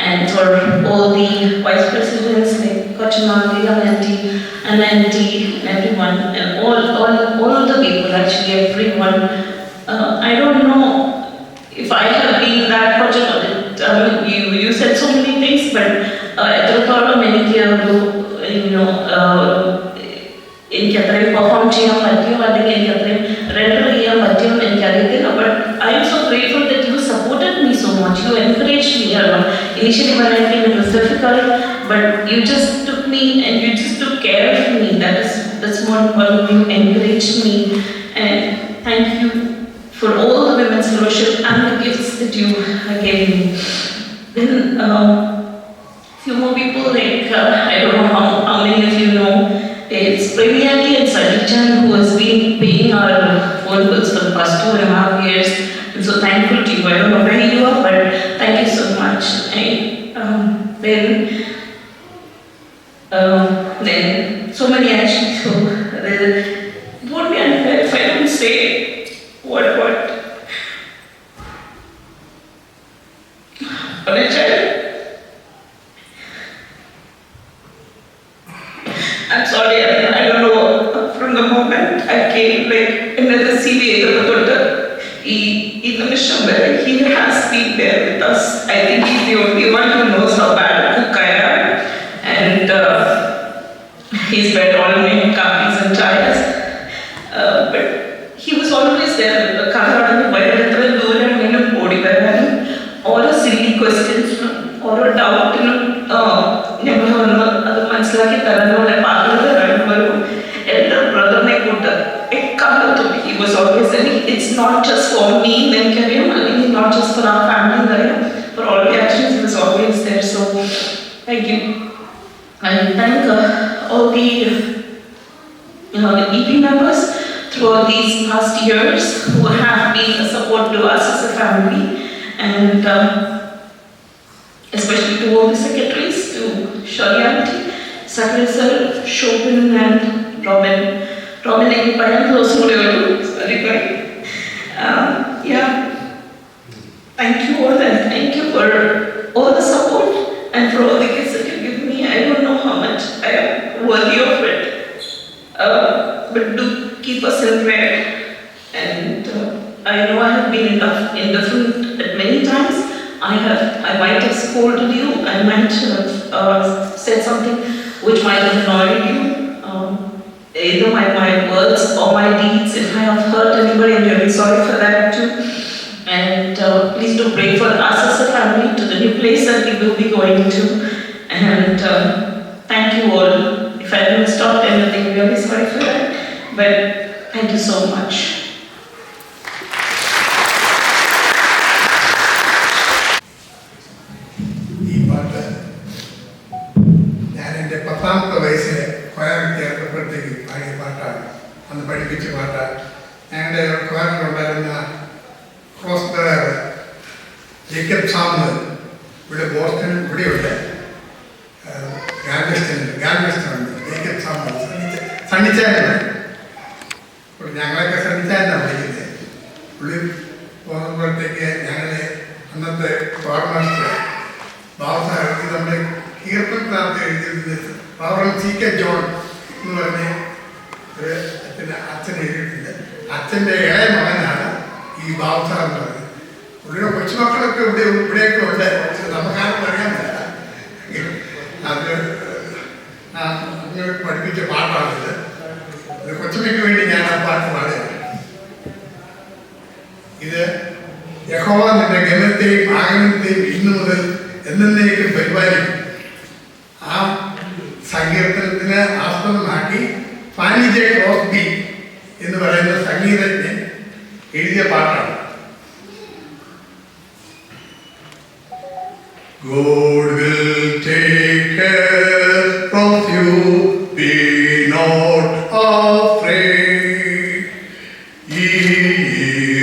and for all the vice presidents like Kochamandi, Amanti, Ananti, everyone, and all of the people, actually everyone. I don't know if I have been that fortunate. You said so many things, but എത്രത്തോളം എനിക്ക് എനിക്ക് അത്രയും perform ചെയ്യാൻ പറ്റിയോ അല്ലെങ്കിൽ എനിക്ക് അത്രയും render ചെയ്യാൻ പറ്റിയോ എന്ന് എനിക്കറിയത്തില്ല. But I am so grateful that you supported me so much. You encourage me. Initially when I came it was difficult, but you just took me and you just took care of me. That's more important. You encouraged me, and thank you for all the Women's Fellowship and the gifts that you gave me. Then few more people, like I don't know how many of you know, it's Premiati and Sajichan who has been paying our phone bills for the past 2.5 years. I'm so thankful to you. I don't know where you are, but thank you so much. Then so many actually. So it won't be unfair if I don't say what on a child. I'm sorry, I don't know, from the moment I came, like, in the CBA, he has been there with us. I think he's the only one who knows how bad a cook I am. And he's read all my copies and trials. But he was always there. All the silly questions, all the doubt, മനസ്സിലാക്കി തരാനുള്ള പാടുകൾ എൻ്റെ ബ്രദറിനെ കൂട്ട് എക്കാലത്തും he was always there. It's not just for me എനിക്കറിയാം, അല്ലെങ്കിൽ not just for our family എന്നറിയാം, for all the actions he was always there. So thank you. I thank all the EP members throughout these past years who have been a support to us as a family, and especially to all the secretaries, to Sharianti, Sakri sir, Shobin and Robin. Robin is my close friend. Sorry, yeah. Thank you all, and thank you for all the support and for all the gifts that you give me. I don't know how much I am worthy of it, but do keep us in prayer. And I know I have been indifferent at many times. I might have scolded you. I might have said something which might have annoyed you. Either my words or my deeds. If I have hurt anybody, I'm very sorry for that too. And please do pray for us as a family to the new place that we will be going to. And thank you all. If I haven't stopped anything, I'm really sorry for that. But thank you so much. എൻ്റെ 10ാമത്തെ വയസ്സിൽ കൊയറിൽ ചേർത്തപ്പോഴത്തേക്ക് പാടിയ പാട്ടാണ്, അന്ന് പഠിപ്പിച്ച പാട്ടാണ്. ഞങ്ങളുടെ കൊയറിലുണ്ടായിരുന്ന cross bear Jacob Samuel ഇവിടെ ബോസ്റ്റണിൽ ഇവിടെയുണ്ട്, ഗാൽവെസ്റ്റനുണ്ട്. Jacob Samuel സണ്ണിച്ചായനാണ്. ഞങ്ങളൊക്കെ സണ്ണിച്ചായനാണ് വിളിക്കുന്നത്. പുള്ളി പോകുമ്പോഴത്തേക്ക് ഞങ്ങളുടെ അന്നത്തെ കോർ മാസ്റ്റർ ബാബുസാർ നമ്മുടെ കീർത്തൻ പ്രാർത്ഥന എഴുതിയിരുന്നത് പവറൽ CK ജോൺ എന്ന് പറഞ്ഞ ഒരു അച്ഛൻ എഴുതിയിട്ടുണ്ട്. അച്ഛൻ്റെ ഇളയ മകനാണ് ഈ ബാബുസാർ എന്ന് പറയുന്നത്. പുള്ളിയുടെ കൊച്ചുമക്കളൊക്കെ ഇവിടെയൊക്കെ ഉണ്ട്, പക്ഷെ നമുക്കാർക്കും അറിയാമില്ല. അത് അങ്ങനെ പഠിപ്പിച്ച പാട്ടാണിത്. കൊച്ചുമയ്ക്ക് വേണ്ടി ഞാൻ ആ പാട്ട് പാടുകയാണ്. ഇത് യഹോവ നിന്റെ ഗമനത്തെയും ആഗമനത്തെയും ഇന്നു മുതൽ എന്നേക്കും പരിപാലിക്കും. ആ സങ്കീർത്തനത്തിന് God will take care of you, be not afraid. He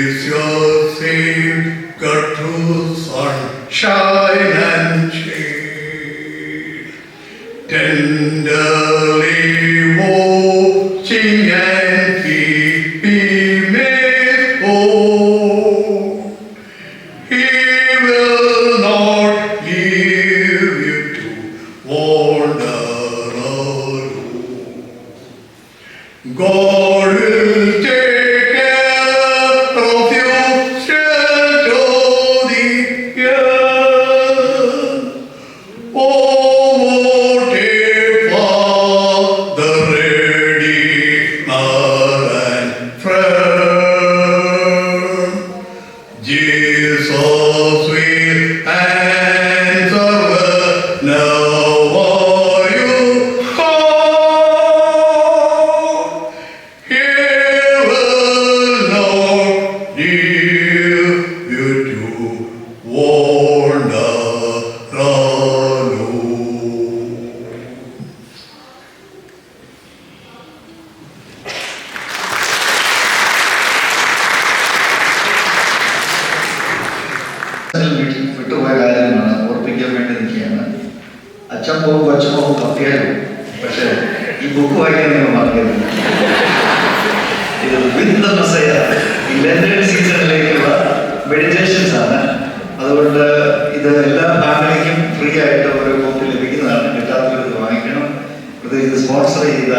is your safeguard through sunshine and shade. Tenderly watching and keeping made whole. He will not leave you to wander alone. God will take care of you still to the end. Oh, what a Father, Redeemer and friend. Jesus will answer whenever you call. He will not leave you to wander alone. വിട്ടുപോയ കാര്യമാണ് ഓർപ്പിക്കാൻ വേണ്ടി നിൽക്കുകയാണ്. അച്ഛൻ പോകും കൊച്ചു പോകും തപ്പിയാലും പക്ഷേ ഈ ബുക്ക് വായിക്കാൻ നിങ്ങൾ മറക്കരുത്. ഇത് വിത്ത് ദ മെസ്സേജ് ഈ ലെൻഡ് സീസണിലേക്കുള്ള മെഡിറ്റേഷൻസ് ആണ്. അതുകൊണ്ട് ഇത് എല്ലാ ഫാമിലിക്കും ഫ്രീ ആയിട്ട് ഒരു കോപ്പി ലഭിക്കുന്നതാണ്. കിട്ടാത്തവർ ഇത് വാങ്ങിക്കണം. ഇത് സ്പോൺസർ ചെയ്ത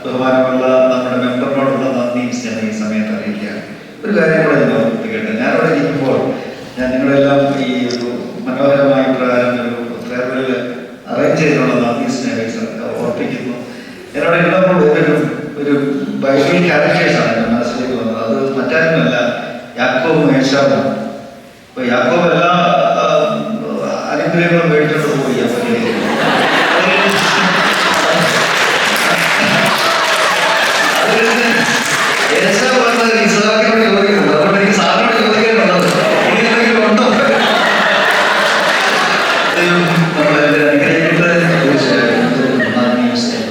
ബഹുമാനമുള്ള നമ്മുടെ മെമ്പറിനോടുള്ള നന്ദിയും സ്നേഹം ഈ സമയത്ത് അറിയിക്കുകയാണ്. ഒരു കാര്യം കൂടെ ഞാൻ ഓർപ്പിക്കട്ടെ. ഞാനിവിടെ ഇരിക്കുമ്പോൾ ഞാൻ നിങ്ങളെല്ലാം ഈ ഒരു മനോഹരമായ പ്രകാരം ഒരു ഫെയർവെൽ അറേഞ്ച് ചെയ്തിട്ടുള്ള നന്ദി സ്നേഹം ഓർപ്പിക്കുന്നു. എന്നോട് ഇരുന്നപ്പോൾ ഒരു ബൈബിൾ ക്യാരക്ടേഴ്സാണ് എൻ്റെ മനസ്സിലേക്ക് വന്നത്. അത് മറ്റാരുമല്ല, യാക്കോബും ഏശാവും. അപ്പോൾ യാക്കോബ് എല്ലാ അനുഗ്രഹങ്ങളും മേടിച്ചോണ്ട് പോയി. ഏശാവ് പറഞ്ഞത് ഇസ്ഹാക്കിനോട് ചോദിക്കുന്നുണ്ട്. അതുകൊണ്ട് എനിക്ക് സാറിനോട് ചോദിക്കാനുള്ളത് ഇനിയെന്തെങ്കിലും ഉണ്ടോ? നമ്മളെല്ലാം അനുഗ്രഹിക്കുന്നത് തീർച്ചയായും നന്ദി സ്നേഹം.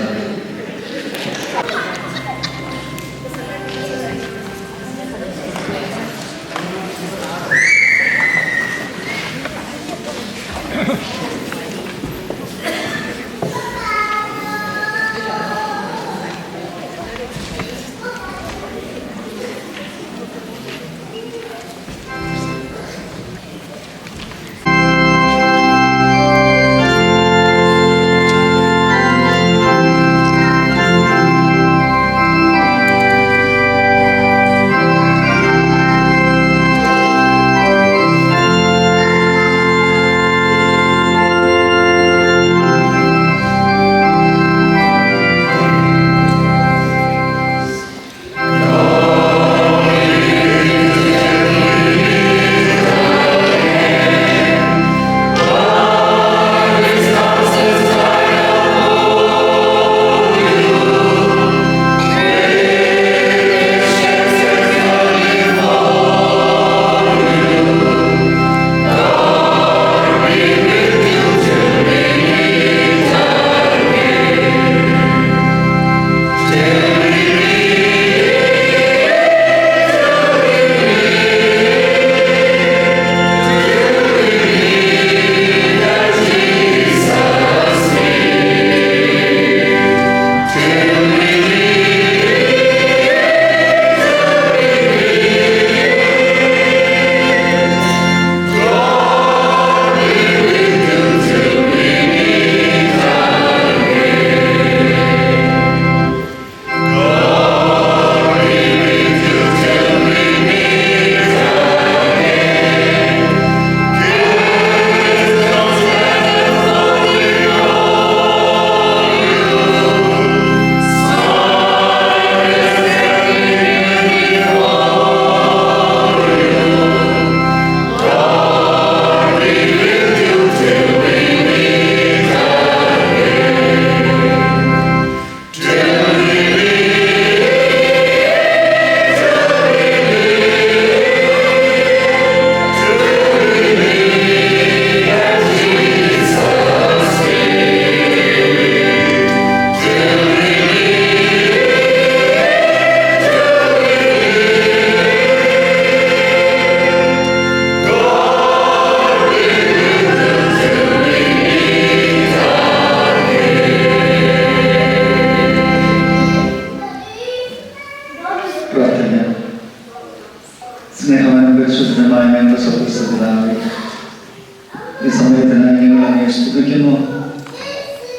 സമയത്തിനായി ഞങ്ങൾ അങ്ങേ സ്തുതിക്കുന്നു.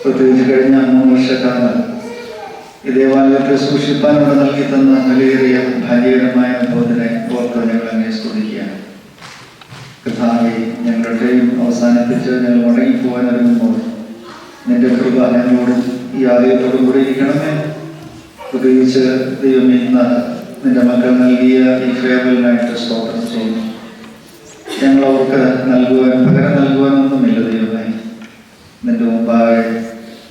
പ്രത്യേകിച്ച് കഴിഞ്ഞ 3 വർഷക്കാലം ഈ ദേവാലയത്തെ സൂക്ഷിപ്പാനോട് നൽകി തന്ന വിലയേറിയ ഭാഗ്യകരമായ അനുഭവത്തിനെ ഓർത്ത് ഞങ്ങൾ അങ്ങേ സ്തുതിക്കുകയാണ്. കർത്താവേ, ഞങ്ങളുടെയും അവസാനിപ്പിച്ച് ഞങ്ങൾ മടങ്ങിപ്പോകാൻ ഒരുങ്ങുമ്പോൾ നിന്റെ കൃപ ഞങ്ങളോടും ഈ ആലയത്തോടും കൂടി ഇരിക്കണമേ. പ്രത്യേകിച്ച് ദൈവമേ, ഇന്ന് നിന്റെ മക്കൾ നൽകിയ ഈ ഫേവലിനായിട്ട് സ്തോത്രം ചെയ്യുന്നു. ഞങ്ങളവർക്ക് പകരം നൽകുവാനൊന്നുമില്ല ദൈവമേ. നിന്റെ മുമ്പാകെ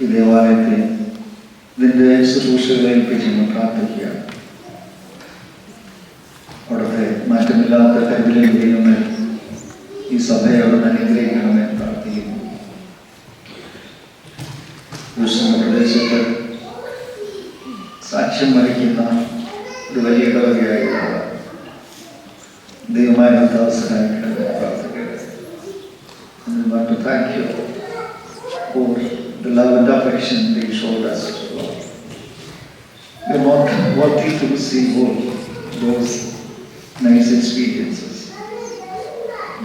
ഈ ദേവാലയത്തെ നിന്റെ ശുശ്രൂഷകളെ ഏൽപ്പിച്ചെന്ന് പ്രാർത്ഥിക്കുകയാണ്. അവിടുത്തെ മാറ്റമില്ലാത്ത കരുതലിൽ ദൈവമേ ഈ സഭയെ അവിടെ അനുഗ്രഹിക്കണമെന്ന് പ്രാർത്ഥിക്കുന്നു. പ്രദേശത്ത് സാക്ഷ്യം വഹിക്കുന്ന ഒരു വലിയ ഇടവകയായി ദൈവമായ അവസരമായിട്ട് പ്രാർത്ഥിക്കട്ടെ. Thank you for the love and affection they showed us. We are not worthy to receive all those nice experiences,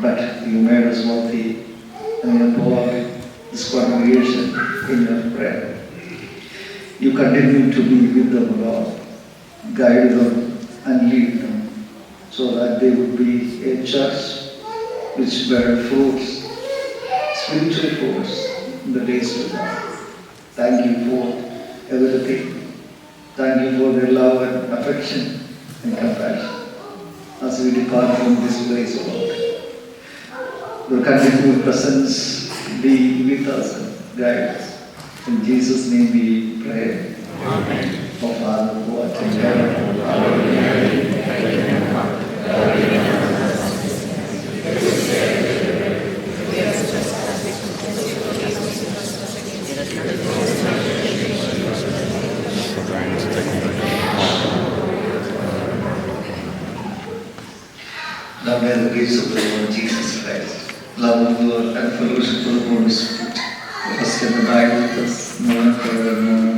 but you made us worthy and you poured this congregation in your prayer. You continue to be with them, Lord. Guide them and lead them so that they would be a church which bear fruits, spiritual fruits in the days to come. Thank you for everything. Thank you for their love and affection and compassion. As we depart from this place, Lord, your continued presence be with us and guide us. In Jesus' name we pray. Amen. Oh Father, who art in heaven, hallowed be thy name. Now may the grace of the Lord Jesus Christ, love of God and fellowship of the Holy Spirit rest and abide with us now and forevermore.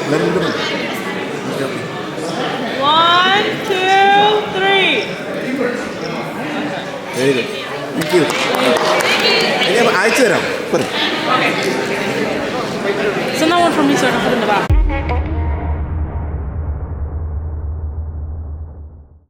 1, 2, 3. Very good. Thank you. അയച്ചു തരാം. So now one from me, sir. Put in the back.